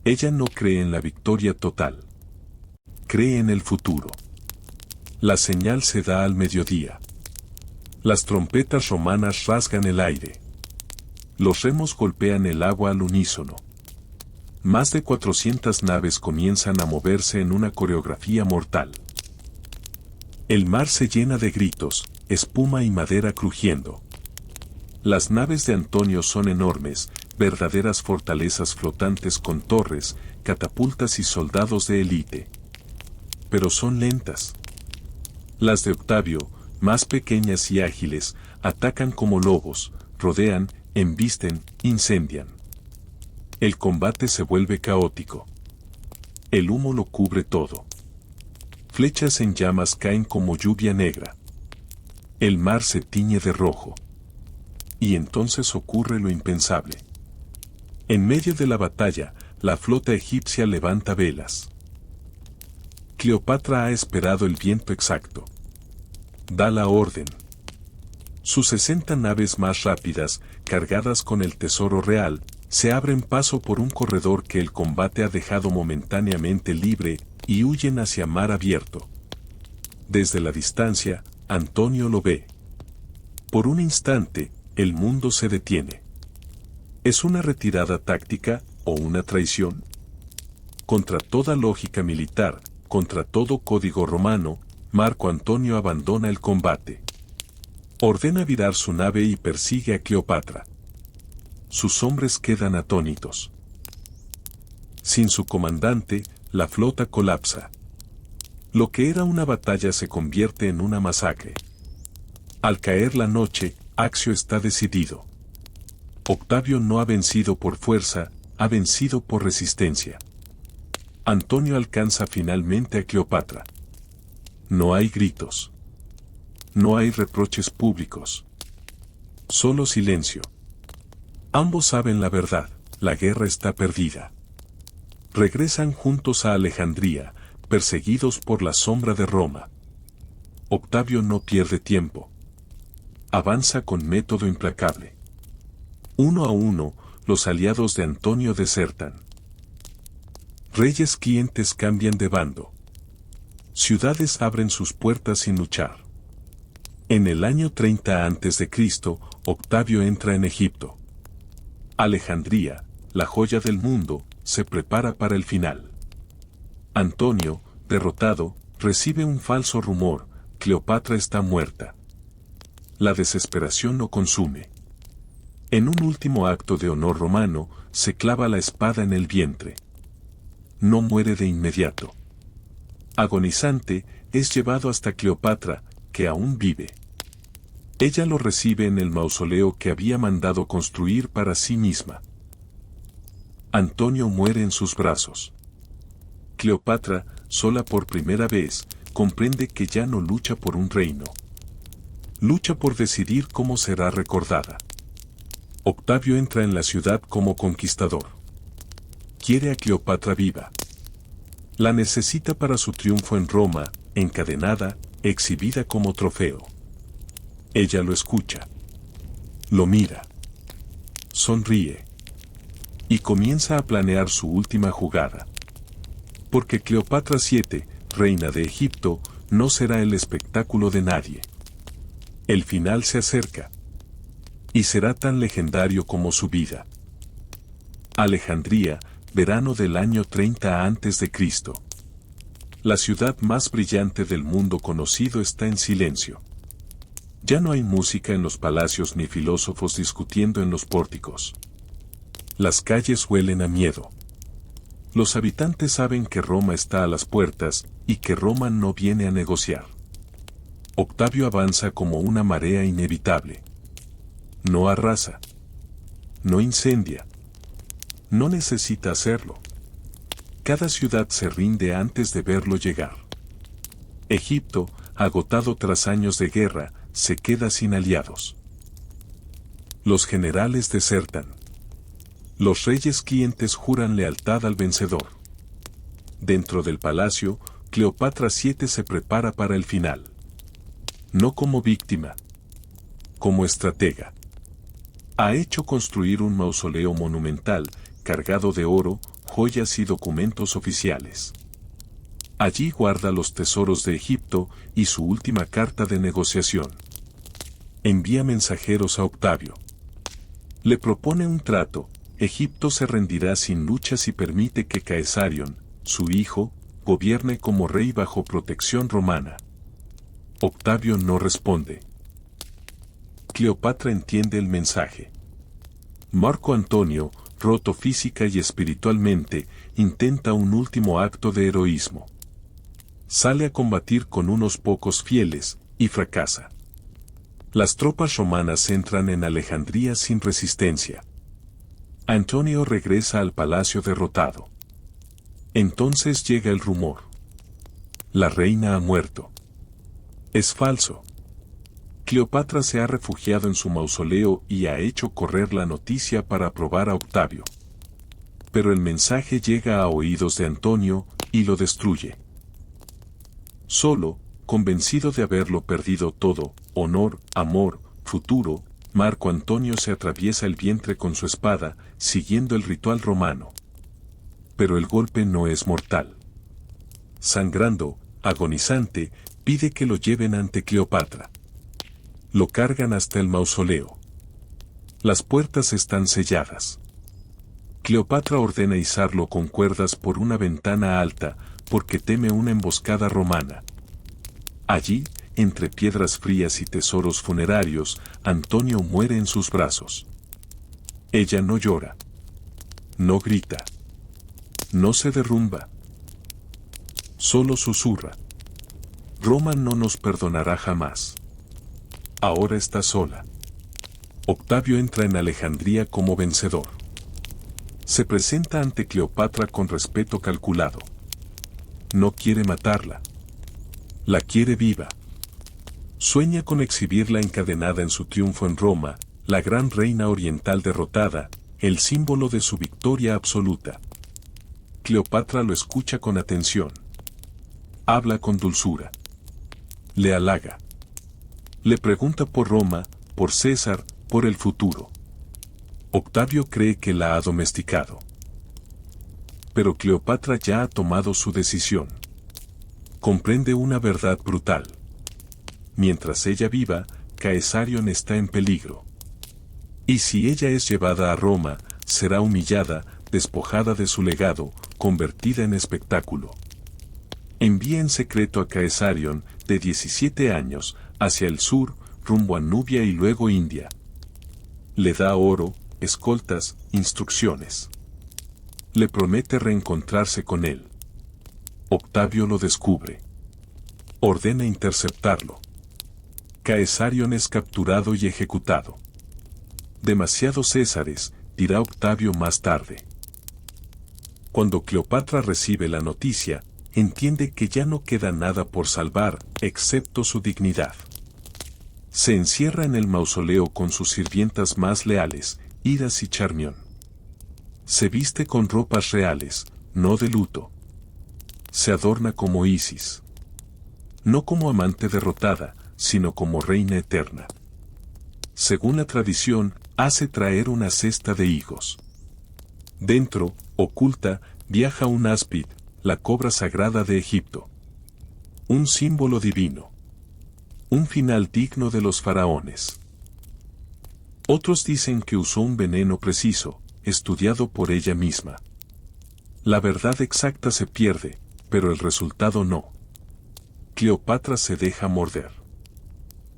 Ella no cree en la victoria total. Cree en el futuro. La señal se da al mediodía. Las trompetas romanas rasgan el aire. Los remos golpean el agua al unísono. Más de 400 naves comienzan a moverse en una coreografía mortal. El mar se llena de gritos, espuma y madera crujiendo. Las naves de Antonio son enormes, verdaderas fortalezas flotantes con torres, catapultas y soldados de élite. Pero son lentas. Las de Octavio, más pequeñas y ágiles, atacan como lobos, rodean, embisten, incendian. El combate se vuelve caótico. El humo lo cubre todo. Flechas en llamas caen como lluvia negra. El mar se tiñe de rojo. Y entonces ocurre lo impensable. En medio de la batalla, la flota egipcia levanta velas. Cleopatra ha esperado el viento exacto. Da la orden. Sus 60 naves más rápidas, cargadas con el tesoro real, se abren paso por un corredor que el combate ha dejado momentáneamente libre, y huyen hacia mar abierto. Desde la distancia, Antonio lo ve. Por un instante, el mundo se detiene. ¿Es una retirada táctica o una traición? Contra toda lógica militar, contra todo código romano, Marco Antonio abandona el combate. Ordena virar su nave y persigue a Cleopatra. Sus hombres quedan atónitos. Sin su comandante, la flota colapsa. Lo que era una batalla se convierte en una masacre. Al caer la noche, Accio está decidido. Octavio no ha vencido por fuerza, ha vencido por resistencia. Antonio alcanza finalmente a Cleopatra. No hay gritos. No hay reproches públicos. Solo silencio. Ambos saben la verdad: la guerra está perdida. Regresan juntos a Alejandría, perseguidos por la sombra de Roma. Octavio no pierde tiempo. Avanza con método implacable. Uno a uno, los aliados de Antonio desertan. Reyes clientes cambian de bando. Ciudades abren sus puertas sin luchar. En el año 30 a.C., Octavio entra en Egipto. Alejandría, la joya del mundo, se prepara para el final. Antonio, derrotado, recibe un falso rumor: Cleopatra está muerta. La desesperación lo consume. En un último acto de honor romano, se clava la espada en el vientre. No muere de inmediato. Agonizante, es llevado hasta Cleopatra, que aún vive. Ella lo recibe en el mausoleo que había mandado construir para sí misma. Antonio muere en sus brazos. Cleopatra, sola por primera vez, comprende que ya no lucha por un reino. Lucha por decidir cómo será recordada. Octavio entra en la ciudad como conquistador. Quiere a Cleopatra viva. La necesita para su triunfo en Roma, encadenada, exhibida como trofeo. Ella lo escucha. Lo mira. Sonríe. Y comienza a planear su última jugada. Porque Cleopatra VII, reina de Egipto, no será el espectáculo de nadie. El final se acerca. Y será tan legendario como su vida. Alejandría, verano del año 30 a.C. La ciudad más brillante del mundo conocido está en silencio. Ya no hay música en los palacios ni filósofos discutiendo en los pórticos. Las calles huelen a miedo. Los habitantes saben que Roma está a las puertas y que Roma no viene a negociar. Octavio avanza como una marea inevitable. No arrasa. No incendia. No necesita hacerlo. Cada ciudad se rinde antes de verlo llegar. Egipto, agotado tras años de guerra, se queda sin aliados. Los generales desertan. Los reyes clientes juran lealtad al vencedor. Dentro del palacio, Cleopatra VII se prepara para el final. No como víctima, como estratega. Ha hecho construir un mausoleo monumental, cargado de oro, joyas y documentos oficiales. Allí guarda los tesoros de Egipto y su última carta de negociación. Envía mensajeros a Octavio. Le propone un trato: Egipto se rendirá sin lucha si permite que Caesarion, su hijo, gobierne como rey bajo protección romana. Octavio no responde. Cleopatra entiende el mensaje. Marco Antonio, roto física y espiritualmente, intenta un último acto de heroísmo. Sale a combatir con unos pocos fieles, y fracasa. Las tropas romanas entran en Alejandría sin resistencia. Antonio regresa al palacio derrotado. Entonces llega el rumor. La reina ha muerto. Es falso. Cleopatra se ha refugiado en su mausoleo y ha hecho correr la noticia para probar a Octavio. Pero el mensaje llega a oídos de Antonio y lo destruye. Solo, convencido de haberlo perdido todo, honor, amor, futuro, Marco Antonio se atraviesa el vientre con su espada, siguiendo el ritual romano. Pero el golpe no es mortal. Sangrando, agonizante, pide que lo lleven ante Cleopatra. Lo cargan hasta el mausoleo. Las puertas están selladas. Cleopatra ordena izarlo con cuerdas por una ventana alta, porque teme una emboscada romana. Allí, entre piedras frías y tesoros funerarios, Antonio muere en sus brazos. Ella no llora. No grita. No se derrumba. Solo susurra. Roma no nos perdonará jamás. Ahora está sola. Octavio entra en Alejandría como vencedor. Se presenta ante Cleopatra con respeto calculado. No quiere matarla. La quiere viva. Sueña con exhibirla encadenada en su triunfo en Roma, la gran reina oriental derrotada, el símbolo de su victoria absoluta. Cleopatra lo escucha con atención. Habla con dulzura. Le halaga. Le pregunta por Roma, por César, por el futuro. Octavio cree que la ha domesticado. Pero Cleopatra ya ha tomado su decisión. Comprende una verdad brutal. Mientras ella viva, Caesarion está en peligro. Y si ella es llevada a Roma, será humillada, despojada de su legado, convertida en espectáculo. Envía en secreto a Caesarion, de 17 años, hacia el sur, rumbo a Nubia y luego India. Le da oro, escoltas, instrucciones. Le promete reencontrarse con él. Octavio lo descubre. Ordena interceptarlo. Caesarion es capturado y ejecutado. Demasiados Césares, dirá Octavio más tarde. Cuando Cleopatra recibe la noticia, entiende que ya no queda nada por salvar, excepto su dignidad. Se encierra en el mausoleo con sus sirvientas más leales, Iras y Charmión. Se viste con ropas reales, no de luto. Se adorna como Isis. No como amante derrotada, sino como reina eterna. Según la tradición, hace traer una cesta de higos. Dentro, oculta, viaja un áspid, la cobra sagrada de Egipto. Un símbolo divino. Un final digno de los faraones. Otros dicen que usó un veneno preciso, estudiado por ella misma. La verdad exacta se pierde, pero el resultado no. Cleopatra se deja morder.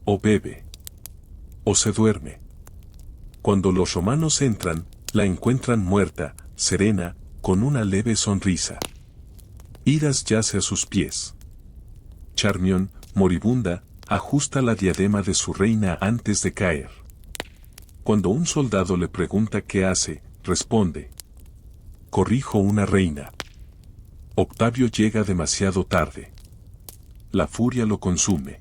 O bebe. O se duerme. Cuando los romanos entran, La encuentran muerta, serena, con una leve sonrisa. Idas yace a sus pies. Charmión, moribunda, ajusta la diadema de su reina antes de caer. Cuando un soldado le pregunta qué hace, responde: corrijo una reina. Octavio llega demasiado tarde. La furia lo consume.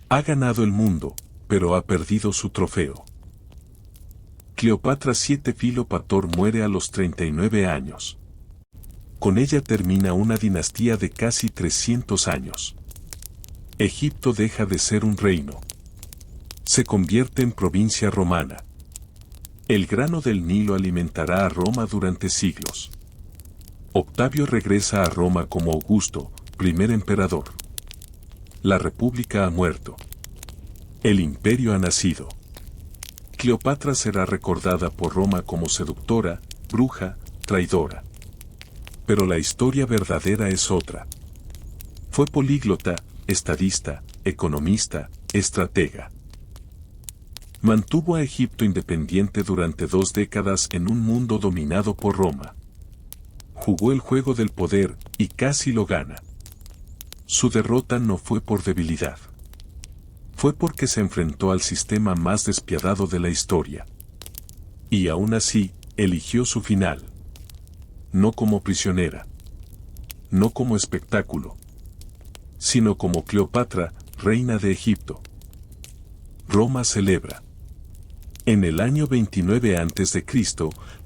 Ha ganado el mundo, pero ha perdido su trofeo. Cleopatra VII Filopator muere a los 39 años. Con ella termina una dinastía de casi 300 años. Egipto deja de ser un reino. Se convierte en provincia romana. El grano del Nilo alimentará a Roma durante siglos. Octavio regresa a Roma como Augusto, primer emperador. La república ha muerto. El imperio ha nacido. Cleopatra será recordada por Roma como seductora, bruja, traidora. Pero la historia verdadera es otra. Fue políglota, estadista, economista, estratega. Mantuvo a Egipto independiente durante 2 décadas en un mundo dominado por Roma. Jugó el juego del poder y casi lo gana. Su derrota no fue por debilidad. Fue porque se enfrentó al sistema más despiadado de la historia. Y aún así, eligió su final. No como prisionera. No como espectáculo. Sino como Cleopatra, reina de Egipto. Roma celebra. En el año 29 a.C.,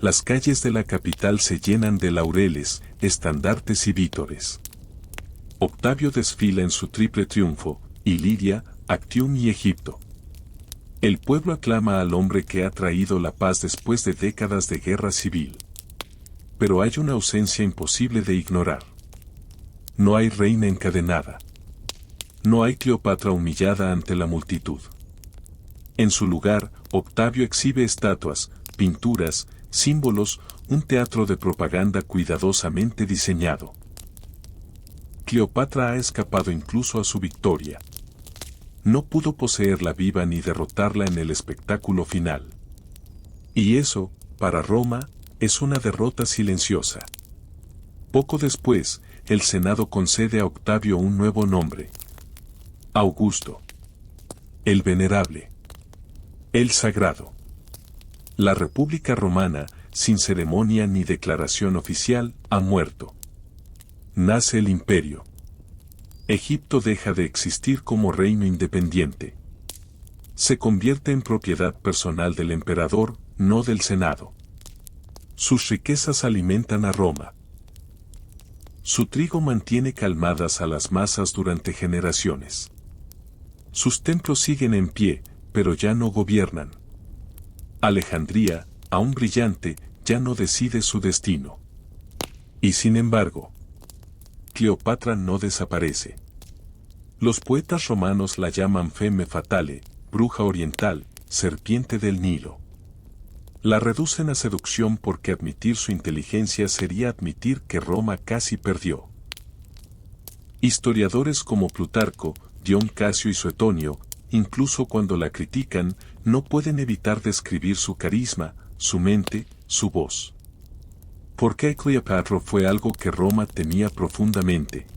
las calles de la capital se llenan de laureles, estandartes y vítores. Octavio desfila en su triple triunfo, Iliria, Actium y Egipto. El pueblo aclama al hombre que ha traído la paz después de décadas de guerra civil. Pero hay una ausencia imposible de ignorar. No hay reina encadenada. No hay Cleopatra humillada ante la multitud. En su lugar, Octavio exhibe estatuas, pinturas, símbolos, un teatro de propaganda cuidadosamente diseñado. Cleopatra ha escapado incluso a su victoria. No pudo poseerla viva ni derrotarla en el espectáculo final. Y eso, para Roma, es una derrota silenciosa. Poco después, el Senado concede a Octavio un nuevo nombre: Augusto. El Venerable. El Sagrado. La República Romana, sin ceremonia ni declaración oficial, ha muerto. Nace el imperio. Egipto deja de existir como reino independiente. Se convierte en propiedad personal del emperador, no del Senado. Sus riquezas alimentan a Roma. Su trigo mantiene calmadas a las masas durante generaciones. Sus templos siguen en pie, pero ya no gobiernan. Alejandría, aún brillante, ya no decide su destino. Y sin embargo, Cleopatra no desaparece. Los poetas romanos la llaman femme fatale, bruja oriental, serpiente del Nilo. La reducen a seducción porque admitir su inteligencia sería admitir que Roma casi perdió. Historiadores como Plutarco, Dion Casio y Suetonio, incluso cuando la critican, no pueden evitar describir su carisma, su mente, su voz. Porque Cleopatra fue algo que Roma temía profundamente.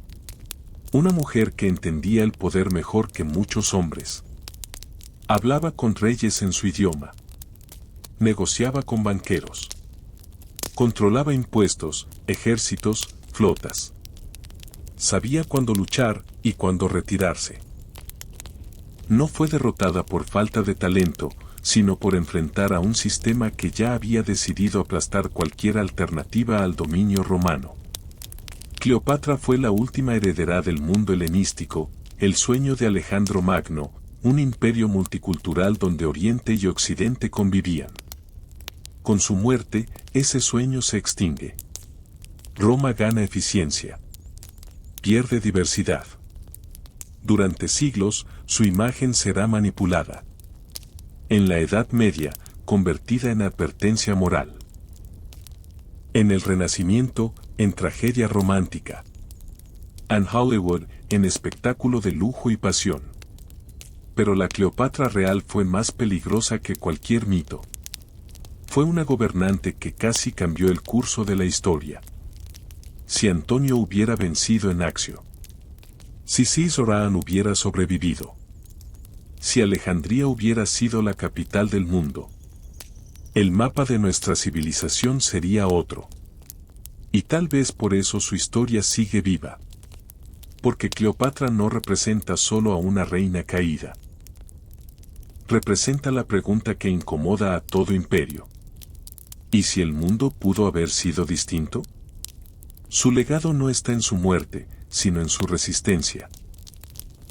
Una mujer que entendía el poder mejor que muchos hombres. Hablaba con reyes en su idioma. Negociaba con banqueros. Controlaba impuestos, ejércitos, flotas. Sabía cuándo luchar y cuándo retirarse. No fue derrotada por falta de talento, sino por enfrentar a un sistema que ya había decidido aplastar cualquier alternativa al dominio romano. Cleopatra fue la última heredera del mundo helenístico, el sueño de Alejandro Magno, un imperio multicultural donde Oriente y Occidente convivían. Con su muerte, ese sueño se extingue. Roma gana eficiencia. Pierde diversidad. Durante siglos, su imagen será manipulada. En la Edad Media, convertida en advertencia moral. En el Renacimiento, en tragedia romántica. En Hollywood, en espectáculo de lujo y pasión. Pero la Cleopatra real fue más peligrosa que cualquier mito. Fue una gobernante que casi cambió el curso de la historia. Si Antonio hubiera vencido en Accio. Si Zoraán hubiera sobrevivido. Si Alejandría hubiera sido la capital del mundo. El mapa de nuestra civilización sería otro. Y tal vez por eso su historia sigue viva. Porque Cleopatra no representa solo a una reina caída. Representa la pregunta que incomoda a todo imperio. ¿Y si el mundo pudo haber sido distinto? Su legado no está en su muerte, sino en su resistencia.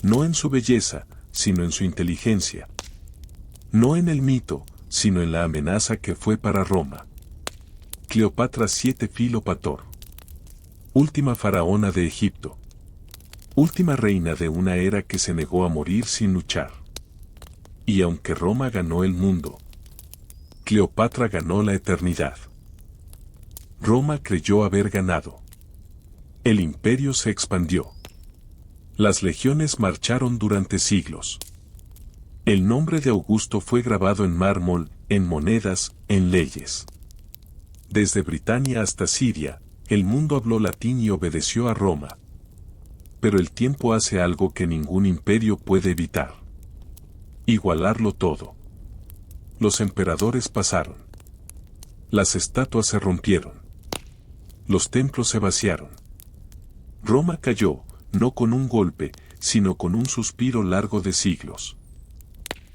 No en su belleza, sino en su inteligencia. No en el mito, sino en la amenaza que fue para Roma. Cleopatra VII Filopator. Última faraona de Egipto. Última reina de una era que se negó a morir sin luchar. Y aunque Roma ganó el mundo, Cleopatra ganó la eternidad. Roma creyó haber ganado. El imperio se expandió. Las legiones marcharon durante siglos. El nombre de Augusto fue grabado en mármol, en monedas, en leyes. Desde Britania hasta Siria, el mundo habló latín y obedeció a Roma. Pero el tiempo hace algo que ningún imperio puede evitar. Igualarlo todo. Los emperadores pasaron. Las estatuas se rompieron. Los templos se vaciaron. Roma cayó, no con un golpe, sino con un suspiro largo de siglos.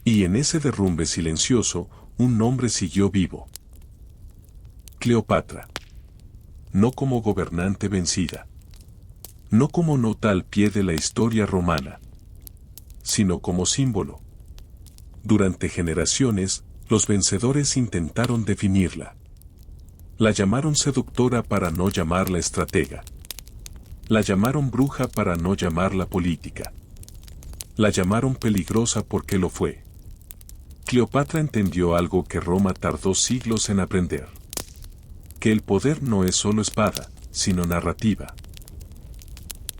Y en ese derrumbe silencioso, un nombre siguió vivo. Cleopatra. No como gobernante vencida. No como nota al pie de la historia romana. Sino como símbolo. Durante generaciones, los vencedores intentaron definirla. La llamaron seductora para no llamarla estratega. La llamaron bruja para no llamarla política. La llamaron peligrosa porque lo fue. Cleopatra entendió algo que Roma tardó siglos en aprender. Que el poder no es solo espada, sino narrativa.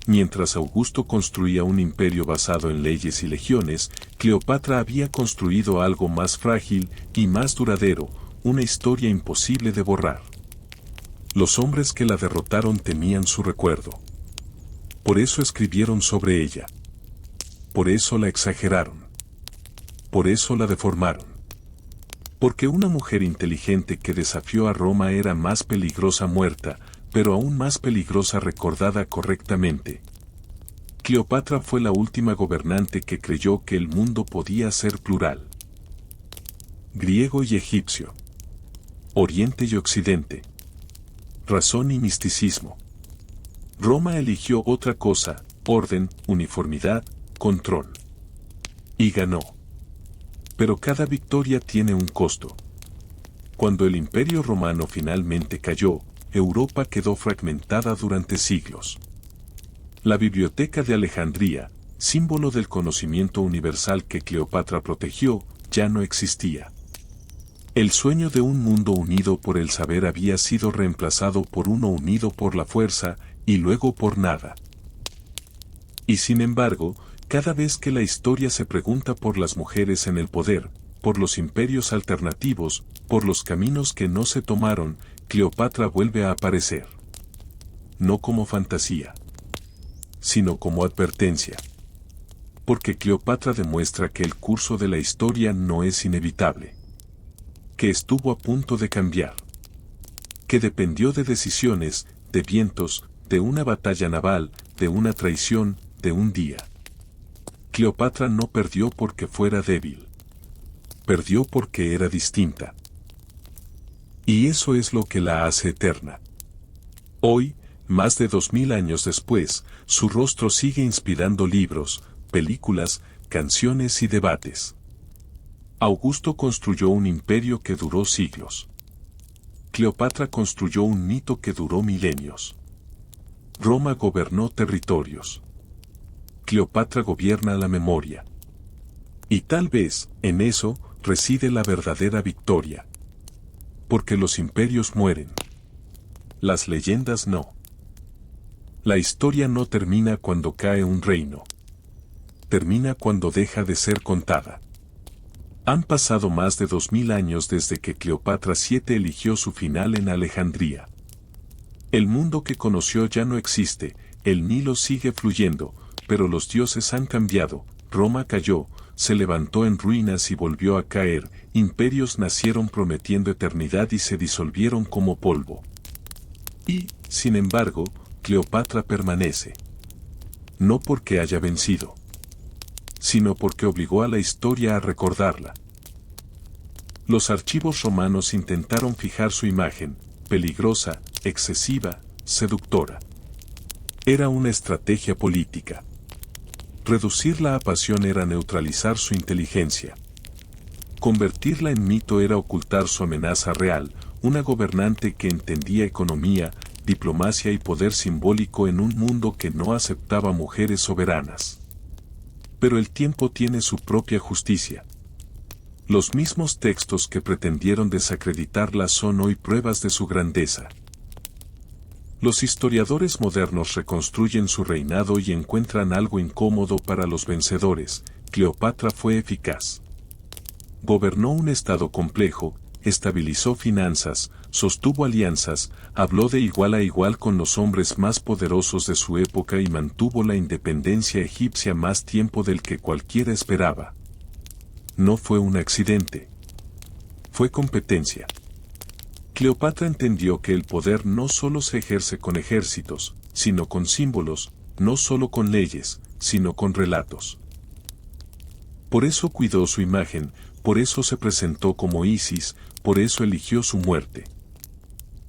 Mientras Augusto construía un imperio basado en leyes y legiones, Cleopatra había construido algo más frágil y más duradero, una historia imposible de borrar. Los hombres que la derrotaron temían su recuerdo. Por eso escribieron sobre ella. Por eso la exageraron. Por eso la deformaron. Porque una mujer inteligente que desafió a Roma era más peligrosa muerta, pero aún más peligrosa recordada correctamente. Cleopatra fue la última gobernante que creyó que el mundo podía ser plural. Griego y egipcio. Oriente y occidente. Razón y misticismo. Roma eligió otra cosa, orden, uniformidad, control. Y ganó. Pero cada victoria tiene un costo. Cuando el Imperio Romano finalmente cayó, Europa quedó fragmentada durante siglos. La Biblioteca de Alejandría, símbolo del conocimiento universal que Cleopatra protegió, ya no existía. El sueño de un mundo unido por el saber había sido reemplazado por uno unido por la fuerza, y luego por nada. Y sin embargo, cada vez que la historia se pregunta por las mujeres en el poder, por los imperios alternativos, por los caminos que no se tomaron, Cleopatra vuelve a aparecer. No como fantasía, sino como advertencia. Porque Cleopatra demuestra que el curso de la historia no es inevitable. Que estuvo a punto de cambiar. Que dependió de decisiones, de vientos, de una batalla naval, de una traición, de un día. Cleopatra no perdió porque fuera débil. Perdió porque era distinta. Y eso es lo que la hace eterna. Hoy, más de 2000 años después, su rostro sigue inspirando libros, películas, canciones y debates. Augusto construyó un imperio que duró siglos. Cleopatra construyó un mito que duró milenios. Roma gobernó territorios. Cleopatra gobierna la memoria. Y tal vez, en eso, reside la verdadera victoria. Porque los imperios mueren. Las leyendas no. La historia no termina cuando cae un reino. Termina cuando deja de ser contada. Han pasado más de 2000 años desde que Cleopatra VII eligió su final en Alejandría. El mundo que conoció ya no existe, el Nilo sigue fluyendo, pero los dioses han cambiado, Roma cayó, se levantó en ruinas y volvió a caer, imperios nacieron prometiendo eternidad y se disolvieron como polvo. Y, sin embargo, Cleopatra permanece. No porque haya vencido, sino porque obligó a la historia a recordarla. Los archivos romanos intentaron fijar su imagen, peligrosa, excesiva, seductora. Era una estrategia política. Reducirla a pasión era neutralizar su inteligencia. Convertirla en mito era ocultar su amenaza real, una gobernante que entendía economía, diplomacia y poder simbólico en un mundo que no aceptaba mujeres soberanas. Pero el tiempo tiene su propia justicia. Los mismos textos que pretendieron desacreditarla son hoy pruebas de su grandeza. Los historiadores modernos reconstruyen su reinado y encuentran algo incómodo para los vencedores. Cleopatra fue eficaz. Gobernó un estado complejo, estabilizó finanzas, sostuvo alianzas, habló de igual a igual con los hombres más poderosos de su época y mantuvo la independencia egipcia más tiempo del que cualquiera esperaba. No fue un accidente. Fue competencia. Cleopatra entendió que el poder no solo se ejerce con ejércitos, sino con símbolos, no solo con leyes, sino con relatos. Por eso cuidó su imagen, por eso se presentó como Isis, por eso eligió su muerte.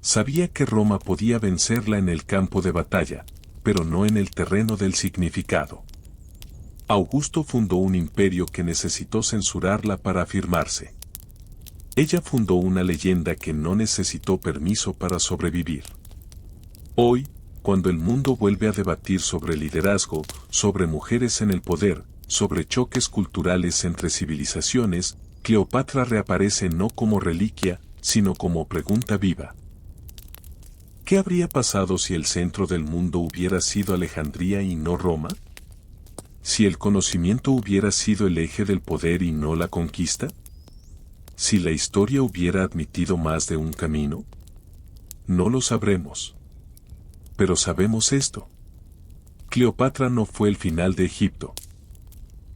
Sabía que Roma podía vencerla en el campo de batalla, pero no en el terreno del significado. Augusto fundó un imperio que necesitó censurarla para afirmarse. Ella fundó una leyenda que no necesitó permiso para sobrevivir. Hoy, cuando el mundo vuelve a debatir sobre liderazgo, sobre mujeres en el poder, sobre choques culturales entre civilizaciones, Cleopatra reaparece no como reliquia, sino como pregunta viva. ¿Qué habría pasado si el centro del mundo hubiera sido Alejandría y no Roma? ¿Si el conocimiento hubiera sido el eje del poder y no la conquista? ¿Si la historia hubiera admitido más de un camino? No lo sabremos. Pero sabemos esto. Cleopatra no fue el final de Egipto.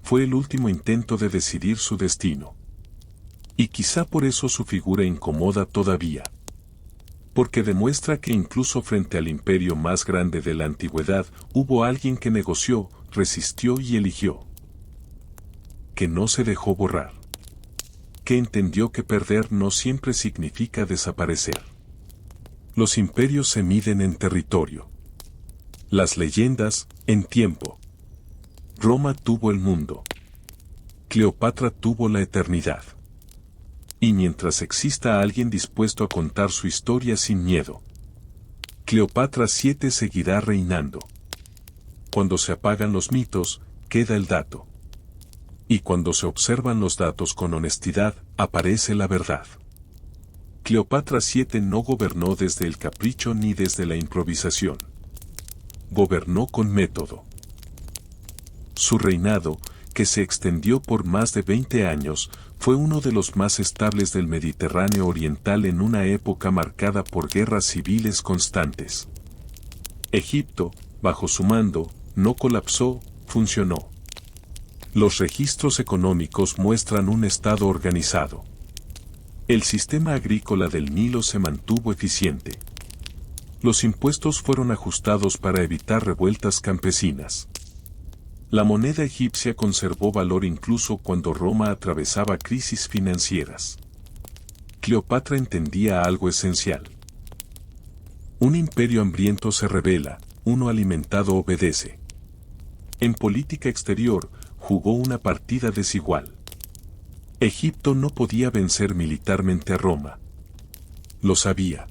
Fue el último intento de decidir su destino. Y quizá por eso su figura incomoda todavía. Porque demuestra que incluso frente al imperio más grande de la antigüedad, hubo alguien que negoció, resistió y eligió. Que no se dejó borrar. Que entendió que perder no siempre significa desaparecer. Los imperios se miden en territorio. Las leyendas, en tiempo. Roma tuvo el mundo. Cleopatra tuvo la eternidad. Y mientras exista alguien dispuesto a contar su historia sin miedo, Cleopatra VII seguirá reinando. Cuando se apagan los mitos, queda el dato. Y cuando se observan los datos con honestidad, aparece la verdad. Cleopatra VII no gobernó desde el capricho ni desde la improvisación. Gobernó con método. Su reinado, que se extendió por más de 20 años, fue uno de los más estables del Mediterráneo oriental en una época marcada por guerras civiles constantes. Egipto, bajo su mando, no colapsó, funcionó. Los registros económicos muestran un estado organizado. El sistema agrícola del Nilo se mantuvo eficiente. Los impuestos fueron ajustados para evitar revueltas campesinas. La moneda egipcia conservó valor incluso cuando Roma atravesaba crisis financieras. Cleopatra entendía algo esencial. Un imperio hambriento se rebela, uno alimentado obedece. En política exterior, jugó una partida desigual. Egipto no podía vencer militarmente a Roma. Lo sabía.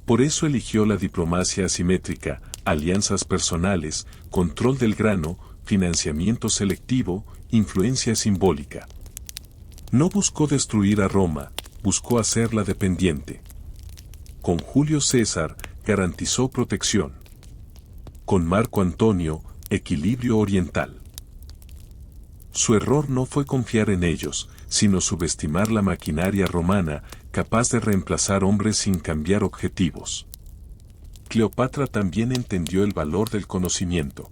Por eso eligió la diplomacia asimétrica, alianzas personales, control del grano, financiamiento selectivo, influencia simbólica. No buscó destruir a Roma, buscó hacerla dependiente. Con Julio César, garantizó protección. Con Marco Antonio, equilibrio oriental. Su error no fue confiar en ellos, sino subestimar la maquinaria romana, capaz de reemplazar hombres sin cambiar objetivos. Cleopatra también entendió el valor del conocimiento.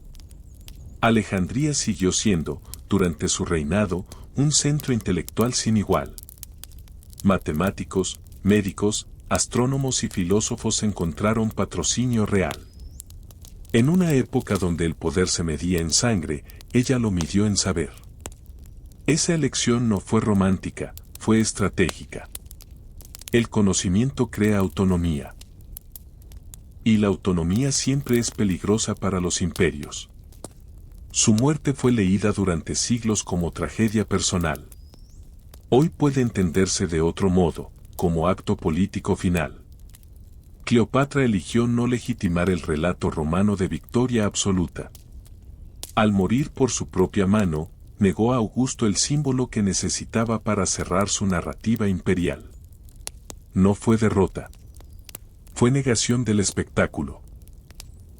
Alejandría siguió siendo, durante su reinado, un centro intelectual sin igual. Matemáticos, médicos, astrónomos y filósofos encontraron patrocinio real. En una época donde el poder se medía en sangre, ella lo midió en saber. Esa elección no fue romántica, fue estratégica. El conocimiento crea autonomía. Y la autonomía siempre es peligrosa para los imperios. Su muerte fue leída durante siglos como tragedia personal. Hoy puede entenderse de otro modo, como acto político final. Cleopatra eligió no legitimar el relato romano de victoria absoluta. Al morir por su propia mano, negó a Augusto el símbolo que necesitaba para cerrar su narrativa imperial. No fue derrota. Fue negación del espectáculo.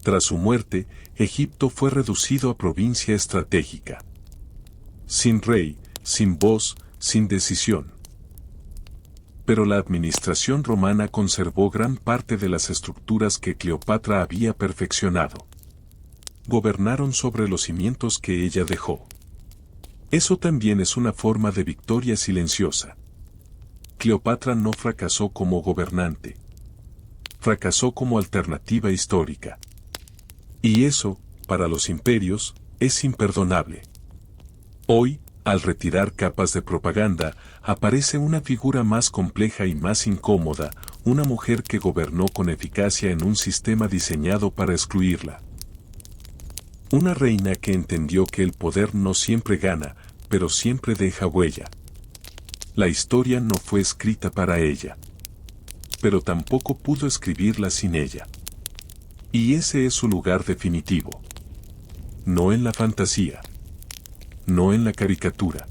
Tras su muerte, Egipto fue reducido a provincia estratégica. Sin rey, sin voz, sin decisión. Pero la administración romana conservó gran parte de las estructuras que Cleopatra había perfeccionado. Gobernaron sobre los cimientos que ella dejó. Eso también es una forma de victoria silenciosa. Cleopatra no fracasó como gobernante. Fracasó como alternativa histórica. Y eso, para los imperios, es imperdonable. Hoy, al retirar capas de propaganda, aparece una figura más compleja y más incómoda, una mujer que gobernó con eficacia en un sistema diseñado para excluirla. Una reina que entendió que el poder no siempre gana, pero siempre deja huella. La historia no fue escrita para ella. Pero tampoco pudo escribirla sin ella. Y ese es su lugar definitivo. No en la fantasía. No en la caricatura.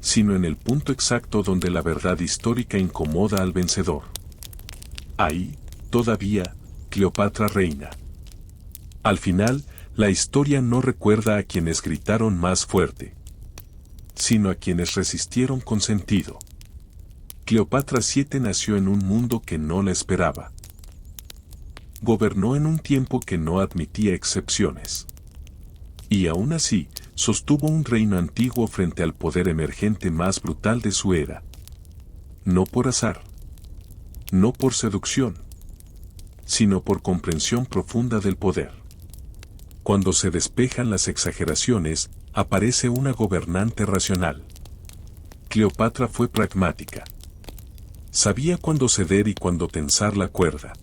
Sino en el punto exacto donde la verdad histórica incomoda al vencedor. Ahí, todavía, Cleopatra reina. Al final, la historia no recuerda a quienes gritaron más fuerte, sino a quienes resistieron con sentido. Cleopatra VII nació en un mundo que no la esperaba. Gobernó en un tiempo que no admitía excepciones. Y aún así, sostuvo un reino antiguo frente al poder emergente más brutal de su era. No por azar. No por seducción. Sino por comprensión profunda del poder. Cuando se despejan las exageraciones, aparece una gobernante racional. Cleopatra fue pragmática. Sabía cuándo ceder y cuándo tensar la cuerda.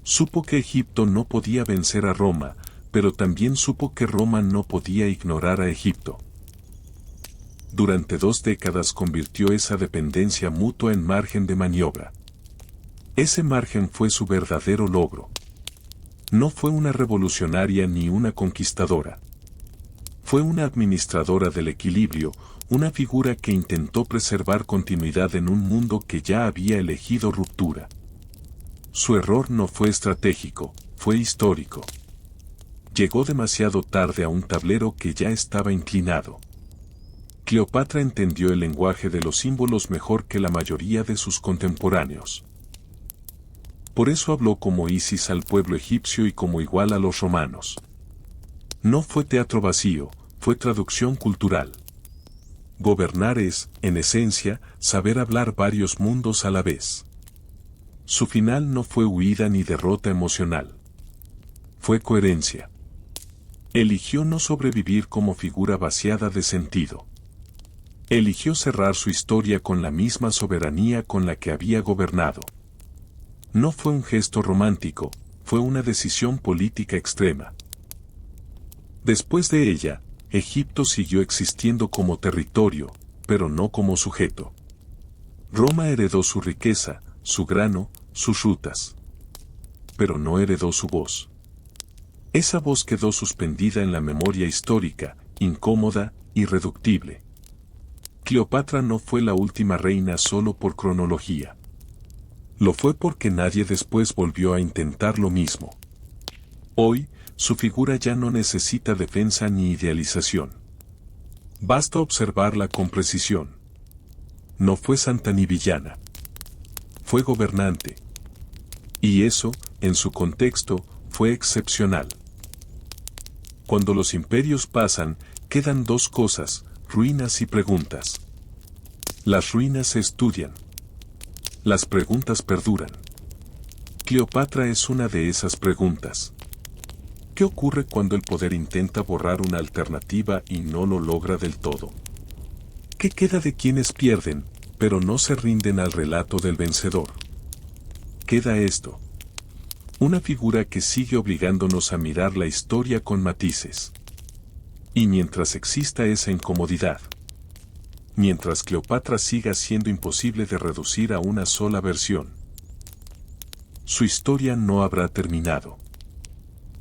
Supo que Egipto no podía vencer a Roma, pero también supo que Roma no podía ignorar a Egipto. Durante 2 décadas convirtió esa dependencia mutua en margen de maniobra. Ese margen fue su verdadero logro. No fue una revolucionaria ni una conquistadora. Fue una administradora del equilibrio, una figura que intentó preservar continuidad en un mundo que ya había elegido ruptura. Su error no fue estratégico, fue histórico. Llegó demasiado tarde a un tablero que ya estaba inclinado. Cleopatra entendió el lenguaje de los símbolos mejor que la mayoría de sus contemporáneos. Por eso habló como Isis al pueblo egipcio y como igual a los romanos. No fue teatro vacío, fue traducción cultural. Gobernar es, en esencia, saber hablar varios mundos a la vez. Su final no fue huida ni derrota emocional. Fue coherencia. Eligió no sobrevivir como figura vaciada de sentido. Eligió cerrar su historia con la misma soberanía con la que había gobernado. No fue un gesto romántico, fue una decisión política extrema. Después de ella, Egipto siguió existiendo como territorio, pero no como sujeto. Roma heredó su riqueza, su grano, sus rutas. Pero no heredó su voz. Esa voz quedó suspendida en la memoria histórica, incómoda, irreductible. Cleopatra no fue la última reina solo por cronología. Lo fue porque nadie después volvió a intentar lo mismo. Hoy, su figura ya no necesita defensa ni idealización. Basta observarla con precisión. No fue santa ni villana. Fue gobernante. Y eso, en su contexto, fue excepcional. Cuando los imperios pasan, quedan dos cosas, ruinas y preguntas. Las ruinas se estudian. Las preguntas perduran. Cleopatra es una de esas preguntas. ¿Qué ocurre cuando el poder intenta borrar una alternativa y no lo logra del todo? ¿Qué queda de quienes pierden, pero no se rinden al relato del vencedor? Queda esto. Una figura que sigue obligándonos a mirar la historia con matices. Y mientras exista esa incomodidad, mientras Cleopatra siga siendo imposible de reducir a una sola versión, su historia no habrá terminado.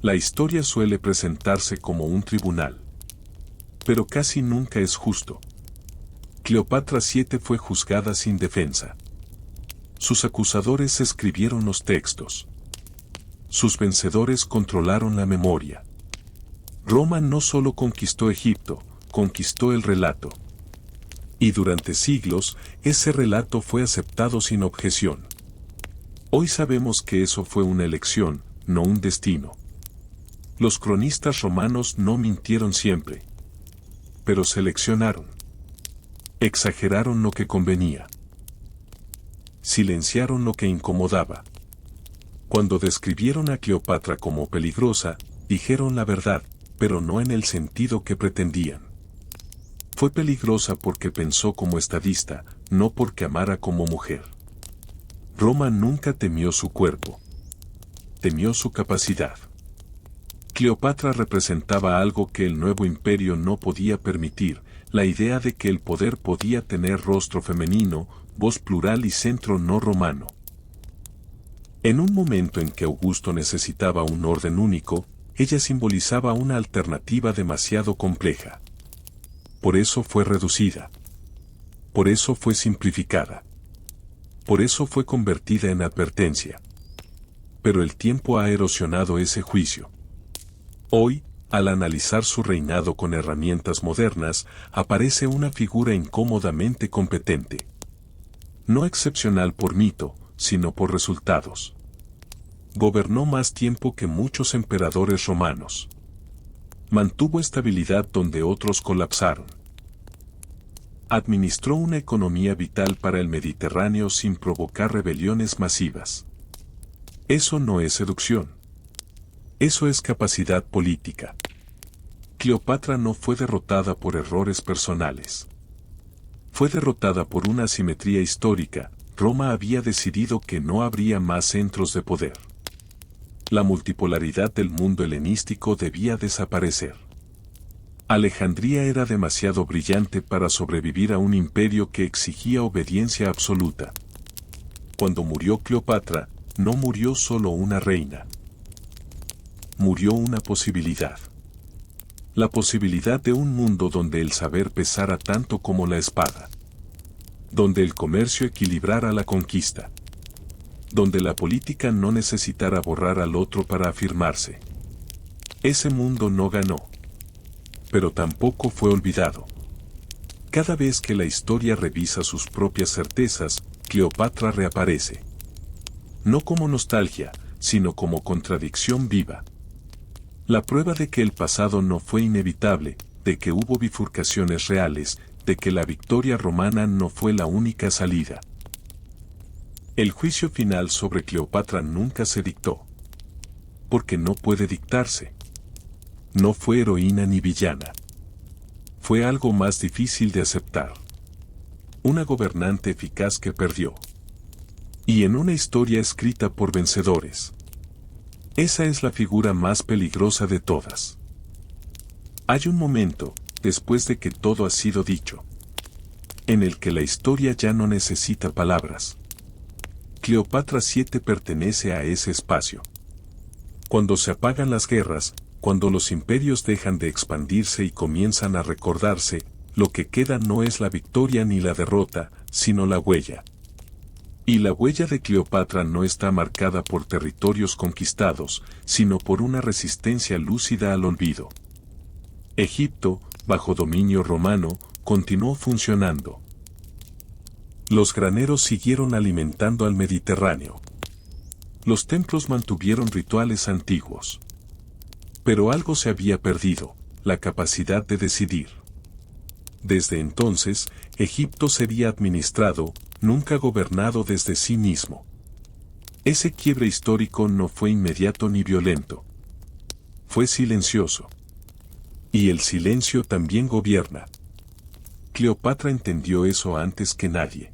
La historia suele presentarse como un tribunal, pero casi nunca es justo. Cleopatra VII fue juzgada sin defensa. Sus acusadores escribieron los textos. Sus vencedores controlaron la memoria. Roma no solo conquistó Egipto, conquistó el relato. Y durante siglos, ese relato fue aceptado sin objeción. Hoy sabemos que eso fue una elección, no un destino. Los cronistas romanos no mintieron siempre, pero seleccionaron. Exageraron lo que convenía. Silenciaron lo que incomodaba. Cuando describieron a Cleopatra como peligrosa, dijeron la verdad, pero no en el sentido que pretendían. Fue peligrosa porque pensó como estadista, no porque amara como mujer. Roma nunca temió su cuerpo. Temió su capacidad. Cleopatra representaba algo que el nuevo imperio no podía permitir, la idea de que el poder podía tener rostro femenino, voz plural y centro no romano. En un momento en que Augusto necesitaba un orden único, ella simbolizaba una alternativa demasiado compleja. Por eso fue reducida. Por eso fue simplificada. Por eso fue convertida en advertencia. Pero el tiempo ha erosionado ese juicio. Hoy, al analizar su reinado con herramientas modernas, aparece una figura incómodamente competente. No excepcional por mito, sino por resultados. Gobernó más tiempo que muchos emperadores romanos. Mantuvo estabilidad donde otros colapsaron. Administró una economía vital para el Mediterráneo sin provocar rebeliones masivas. Eso no es seducción. Eso es capacidad política. Cleopatra no fue derrotada por errores personales. Fue derrotada por una asimetría histórica. Roma había decidido que no habría más centros de poder. La multipolaridad del mundo helenístico debía desaparecer. Alejandría era demasiado brillante para sobrevivir a un imperio que exigía obediencia absoluta. Cuando murió Cleopatra, no murió solo una reina. Murió una posibilidad. La posibilidad de un mundo donde el saber pesara tanto como la espada. Donde el comercio equilibrara la conquista. Donde la política no necesitara borrar al otro para afirmarse. Ese mundo no ganó. Pero tampoco fue olvidado. Cada vez que la historia revisa sus propias certezas, Cleopatra reaparece. No como nostalgia, sino como contradicción viva. La prueba de que el pasado no fue inevitable, de que hubo bifurcaciones reales, de que la victoria romana no fue la única salida. El juicio final sobre Cleopatra nunca se dictó. Porque no puede dictarse. No fue heroína ni villana. Fue algo más difícil de aceptar. Una gobernante eficaz que perdió. Y en una historia escrita por vencedores. Esa es la figura más peligrosa de todas. Hay un momento, después de que todo ha sido dicho, en el que la historia ya no necesita palabras. Cleopatra VII pertenece a ese espacio. Cuando se apagan las guerras, cuando los imperios dejan de expandirse y comienzan a recordarse, lo que queda no es la victoria ni la derrota, sino la huella. Y la huella de Cleopatra no está marcada por territorios conquistados, sino por una resistencia lúcida al olvido. Egipto, bajo dominio romano, continuó funcionando. Los graneros siguieron alimentando al Mediterráneo. Los templos mantuvieron rituales antiguos. Pero algo se había perdido, la capacidad de decidir. Desde entonces, Egipto sería administrado, nunca gobernado desde sí mismo. Ese quiebre histórico no fue inmediato ni violento. Fue silencioso. Y el silencio también gobierna. Cleopatra entendió eso antes que nadie.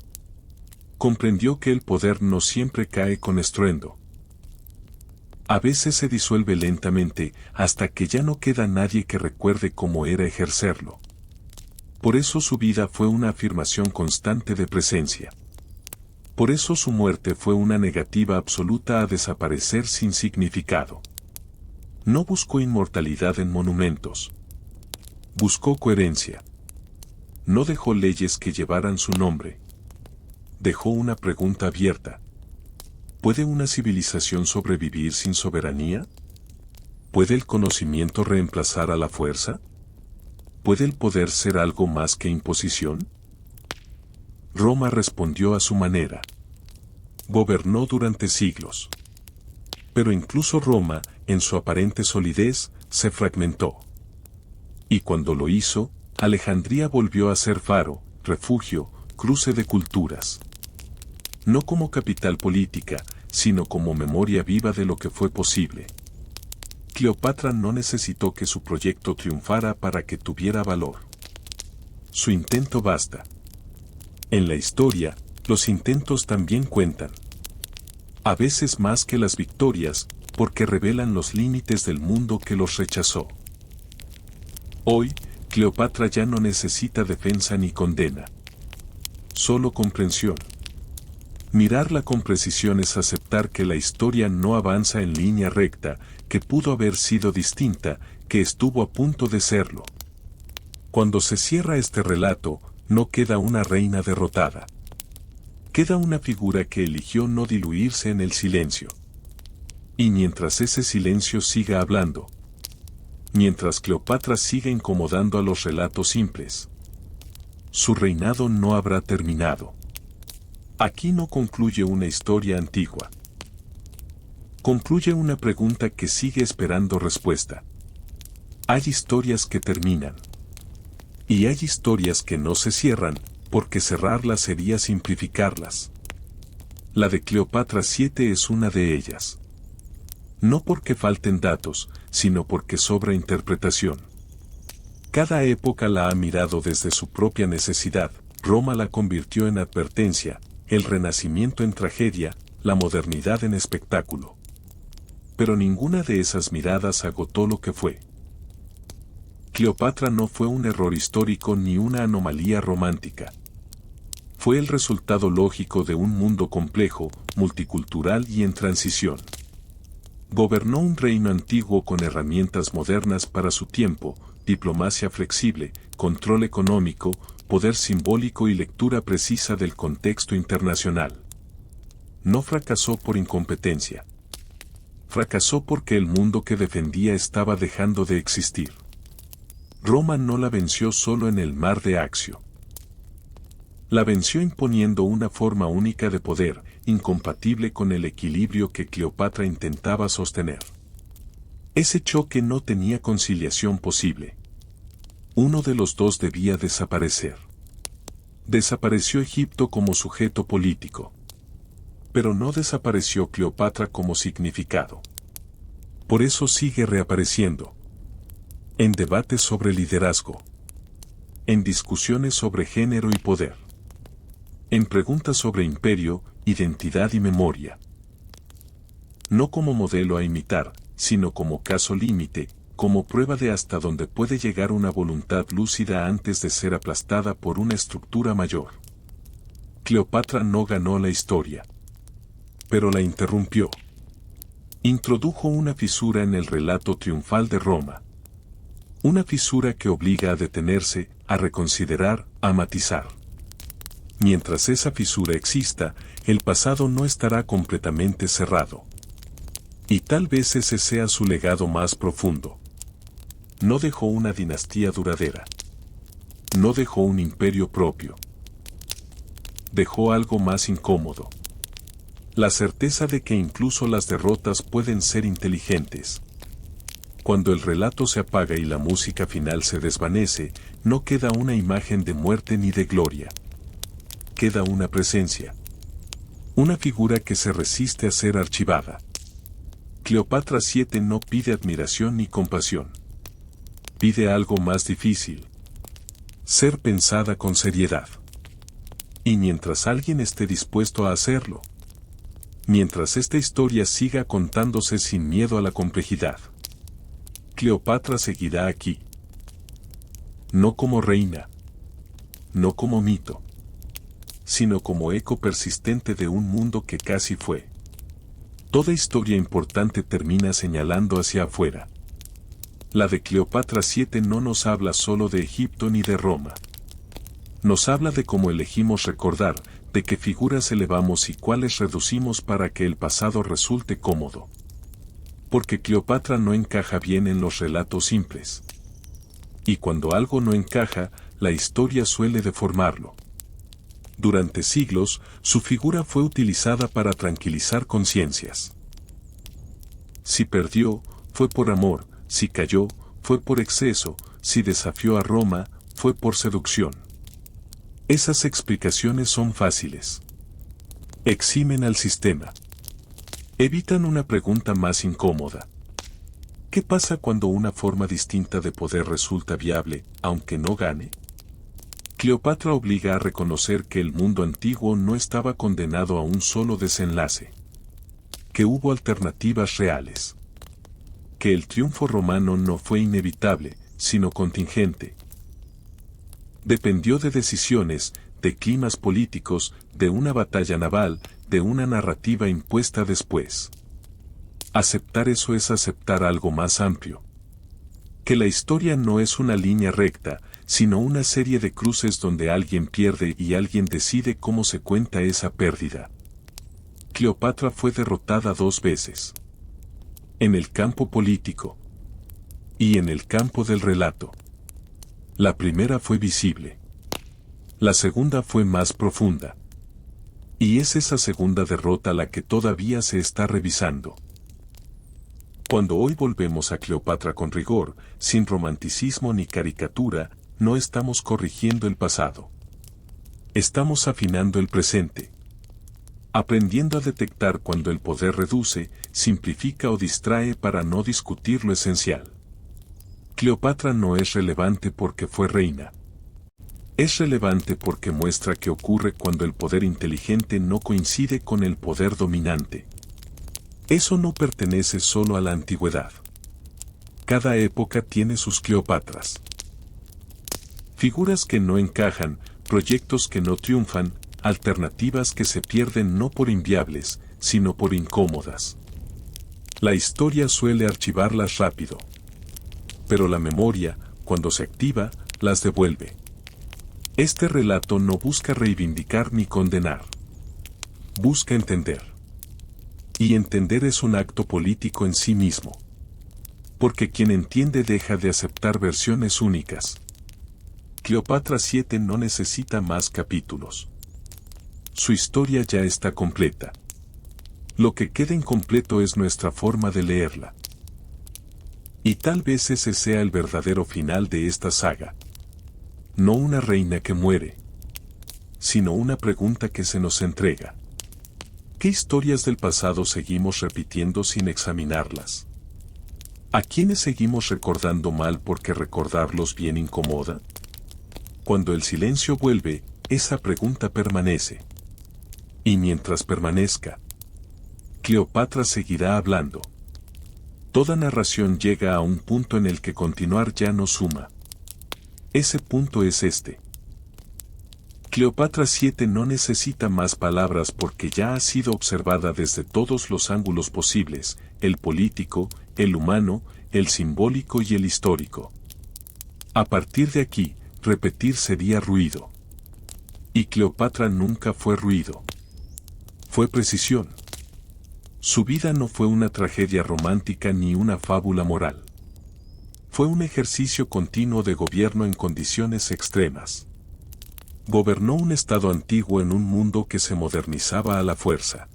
Comprendió que el poder no siempre cae con estruendo. A veces se disuelve lentamente hasta que ya no queda nadie que recuerde cómo era ejercerlo. Por eso su vida fue una afirmación constante de presencia. Por eso su muerte fue una negativa absoluta a desaparecer sin significado. No buscó inmortalidad en monumentos. Buscó coherencia. No dejó leyes que llevaran su nombre. Dejó una pregunta abierta. ¿Puede una civilización sobrevivir sin soberanía? ¿Puede el conocimiento reemplazar a la fuerza? ¿Puede el poder ser algo más que imposición? Roma respondió a su manera. Gobernó durante siglos. Pero incluso Roma, en su aparente solidez, se fragmentó. Y cuando lo hizo, Alejandría volvió a ser faro, refugio, cruce de culturas. No como capital política, sino como memoria viva de lo que fue posible. Cleopatra no necesitó que su proyecto triunfara para que tuviera valor. Su intento basta. En la historia, los intentos también cuentan. A veces más que las victorias, porque revelan los límites del mundo que los rechazó. Hoy, Cleopatra ya no necesita defensa ni condena. Solo comprensión. Mirarla con precisión es aceptar que la historia no avanza en línea recta, que pudo haber sido distinta, que estuvo a punto de serlo. Cuando se cierra este relato, no queda una reina derrotada. Queda una figura que eligió no diluirse en el silencio. Y mientras ese silencio siga hablando, mientras Cleopatra siga incomodando a los relatos simples, su reinado no habrá terminado. Aquí no concluye una historia antigua. Concluye una pregunta que sigue esperando respuesta. Hay historias que terminan. Y hay historias que no se cierran, porque cerrarlas sería simplificarlas. La de Cleopatra 7 es una de ellas. No porque falten datos, sino porque sobra interpretación. Cada época la ha mirado desde su propia necesidad. Roma la convirtió en advertencia, el Renacimiento en tragedia, la modernidad en espectáculo. Pero ninguna de esas miradas agotó lo que fue. Cleopatra no fue un error histórico ni una anomalía romántica. Fue el resultado lógico de un mundo complejo, multicultural y en transición. Gobernó un reino antiguo con herramientas modernas para su tiempo, diplomacia flexible, control económico, poder simbólico y lectura precisa del contexto internacional. No fracasó por incompetencia. Fracasó porque el mundo que defendía estaba dejando de existir. Roma no la venció solo en el mar de Accio. La venció imponiendo una forma única de poder, incompatible con el equilibrio que Cleopatra intentaba sostener. Ese choque no tenía conciliación posible. Uno de los dos debía desaparecer. Desapareció Egipto como sujeto político. Pero no desapareció Cleopatra como significado. Por eso sigue reapareciendo. En debates sobre liderazgo. En discusiones sobre género y poder. En preguntas sobre imperio, identidad y memoria. No como modelo a imitar, sino como caso límite, como prueba de hasta dónde puede llegar una voluntad lúcida antes de ser aplastada por una estructura mayor. Cleopatra no ganó la historia, pero la interrumpió. Introdujo una fisura en el relato triunfal de Roma. Una fisura que obliga a detenerse, a reconsiderar, a matizar. Mientras esa fisura exista, el pasado no estará completamente cerrado. Y tal vez ese sea su legado más profundo. No dejó una dinastía duradera. no dejó un imperio propio. Dejó algo más incómodo. La certeza de que incluso las derrotas pueden ser inteligentes. Cuando el relato se apaga y la música final se desvanece, no queda una imagen de muerte ni de gloria. Queda una presencia. Una figura que se resiste a ser archivada. Cleopatra VII no pide admiración ni compasión. Pide algo más difícil. Ser pensada con seriedad. Y mientras alguien esté dispuesto a hacerlo. Mientras esta historia siga contándose sin miedo a la complejidad. Cleopatra seguirá aquí. No como reina. No como mito. Sino como eco persistente de un mundo que casi fue. Toda historia importante termina señalando hacia afuera. La de Cleopatra VII no nos habla solo de Egipto ni de Roma. Nos habla de cómo elegimos recordar, de qué figuras elevamos y cuáles reducimos para que el pasado resulte cómodo. Porque Cleopatra no encaja bien en los relatos simples. Y cuando algo no encaja, la historia suele deformarlo. Durante siglos, su figura fue utilizada para tranquilizar conciencias. Si perdió, fue por amor; si cayó, fue por exceso; si desafió a Roma, fue por seducción. Esas explicaciones son fáciles. Eximen al sistema. Evitan una pregunta más incómoda. ¿Qué pasa cuando una forma distinta de poder resulta viable, aunque no gane? Cleopatra obliga a reconocer que el mundo antiguo no estaba condenado a un solo desenlace. Que hubo alternativas reales. Que el triunfo romano no fue inevitable, sino contingente. Dependió de decisiones, de climas políticos, de una batalla naval, de una narrativa impuesta después. Aceptar eso es aceptar algo más amplio. Que la historia no es una línea recta, sino una serie de cruces donde alguien pierde y alguien decide cómo se cuenta esa pérdida. Cleopatra fue derrotada 2 veces. En el campo político. Y en el campo del relato. La primera fue visible. La segunda fue más profunda. Y es esa segunda derrota la que todavía se está revisando. Cuando hoy volvemos a Cleopatra con rigor, sin romanticismo ni caricatura, no estamos corrigiendo el pasado. Estamos afinando el presente. Aprendiendo a detectar cuando el poder reduce, simplifica o distrae para no discutir lo esencial. Cleopatra no es relevante porque fue reina. Es relevante porque muestra qué ocurre cuando el poder inteligente no coincide con el poder dominante. Eso no pertenece solo a la antigüedad. Cada época tiene sus Cleopatras. Figuras que no encajan, proyectos que no triunfan, alternativas que se pierden no por inviables, sino por incómodas. La historia suele archivarlas rápido. Pero la memoria, cuando se activa, las devuelve. Este relato no busca reivindicar ni condenar. Busca entender. Y entender es un acto político en sí mismo. Porque quien entiende deja de aceptar versiones únicas. Cleopatra VII no necesita más capítulos. Su historia ya está completa. Lo que queda incompleto es nuestra forma de leerla. Y tal vez ese sea el verdadero final de esta saga. No una reina que muere, sino una pregunta que se nos entrega. ¿Qué historias del pasado seguimos repitiendo sin examinarlas? ¿A quiénes seguimos recordando mal porque recordarlos bien incomoda? Cuando el silencio vuelve, esa pregunta permanece. Y mientras permanezca, Cleopatra seguirá hablando. Toda narración llega a un punto en el que continuar ya no suma. Ese punto es este. Cleopatra VII no necesita más palabras porque ya ha sido observada desde todos los ángulos posibles, el político, el humano, el simbólico y el histórico. A partir de aquí, repetir sería ruido. Y Cleopatra nunca fue ruido. Fue precisión. Su vida no fue una tragedia romántica ni una fábula moral. Fue un ejercicio continuo de gobierno en condiciones extremas. Gobernó un estado antiguo en un mundo que se modernizaba a la fuerza.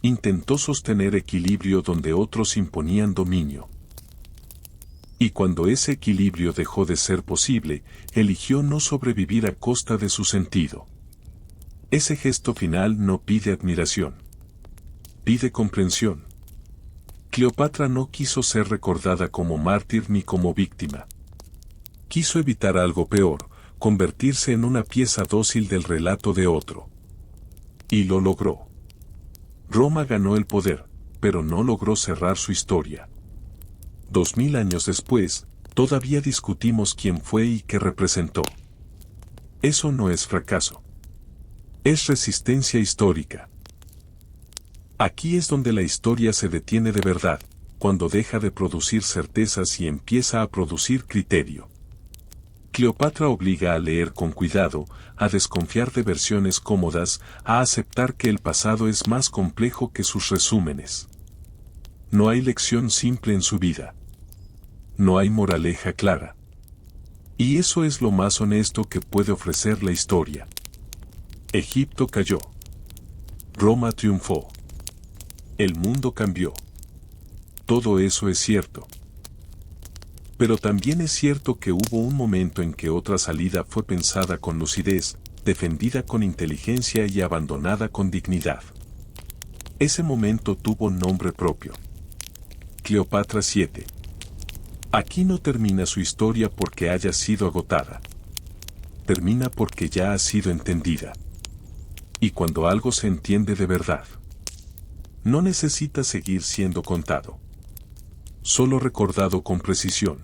Intentó sostener equilibrio donde otros imponían dominio. Y cuando ese equilibrio dejó de ser posible, eligió no sobrevivir a costa de su sentido. Ese gesto final no pide admiración. Pide comprensión. Cleopatra no quiso ser recordada como mártir ni como víctima. Quiso evitar algo peor, convertirse en una pieza dócil del relato de otro. Y lo logró. Roma ganó el poder, pero no logró cerrar su historia. 2000 años después, todavía discutimos quién fue y qué representó. Eso no es fracaso. Es resistencia histórica. Aquí es donde la historia se detiene de verdad, cuando deja de producir certezas y empieza a producir criterio. Cleopatra obliga a leer con cuidado, a desconfiar de versiones cómodas, a aceptar que el pasado es más complejo que sus resúmenes. No hay lección simple en su vida. No hay moraleja clara. Y eso es lo más honesto que puede ofrecer la historia. Egipto cayó. Roma triunfó. El mundo cambió. Todo eso es cierto. Pero también es cierto que hubo un momento en que otra salida fue pensada con lucidez, defendida con inteligencia y abandonada con dignidad. Ese momento tuvo nombre propio. Cleopatra 7. Aquí no termina su historia porque haya sido agotada. Termina porque ya ha sido entendida. Y cuando algo se entiende de verdad, no necesita seguir siendo contado. Solo recordado con precisión.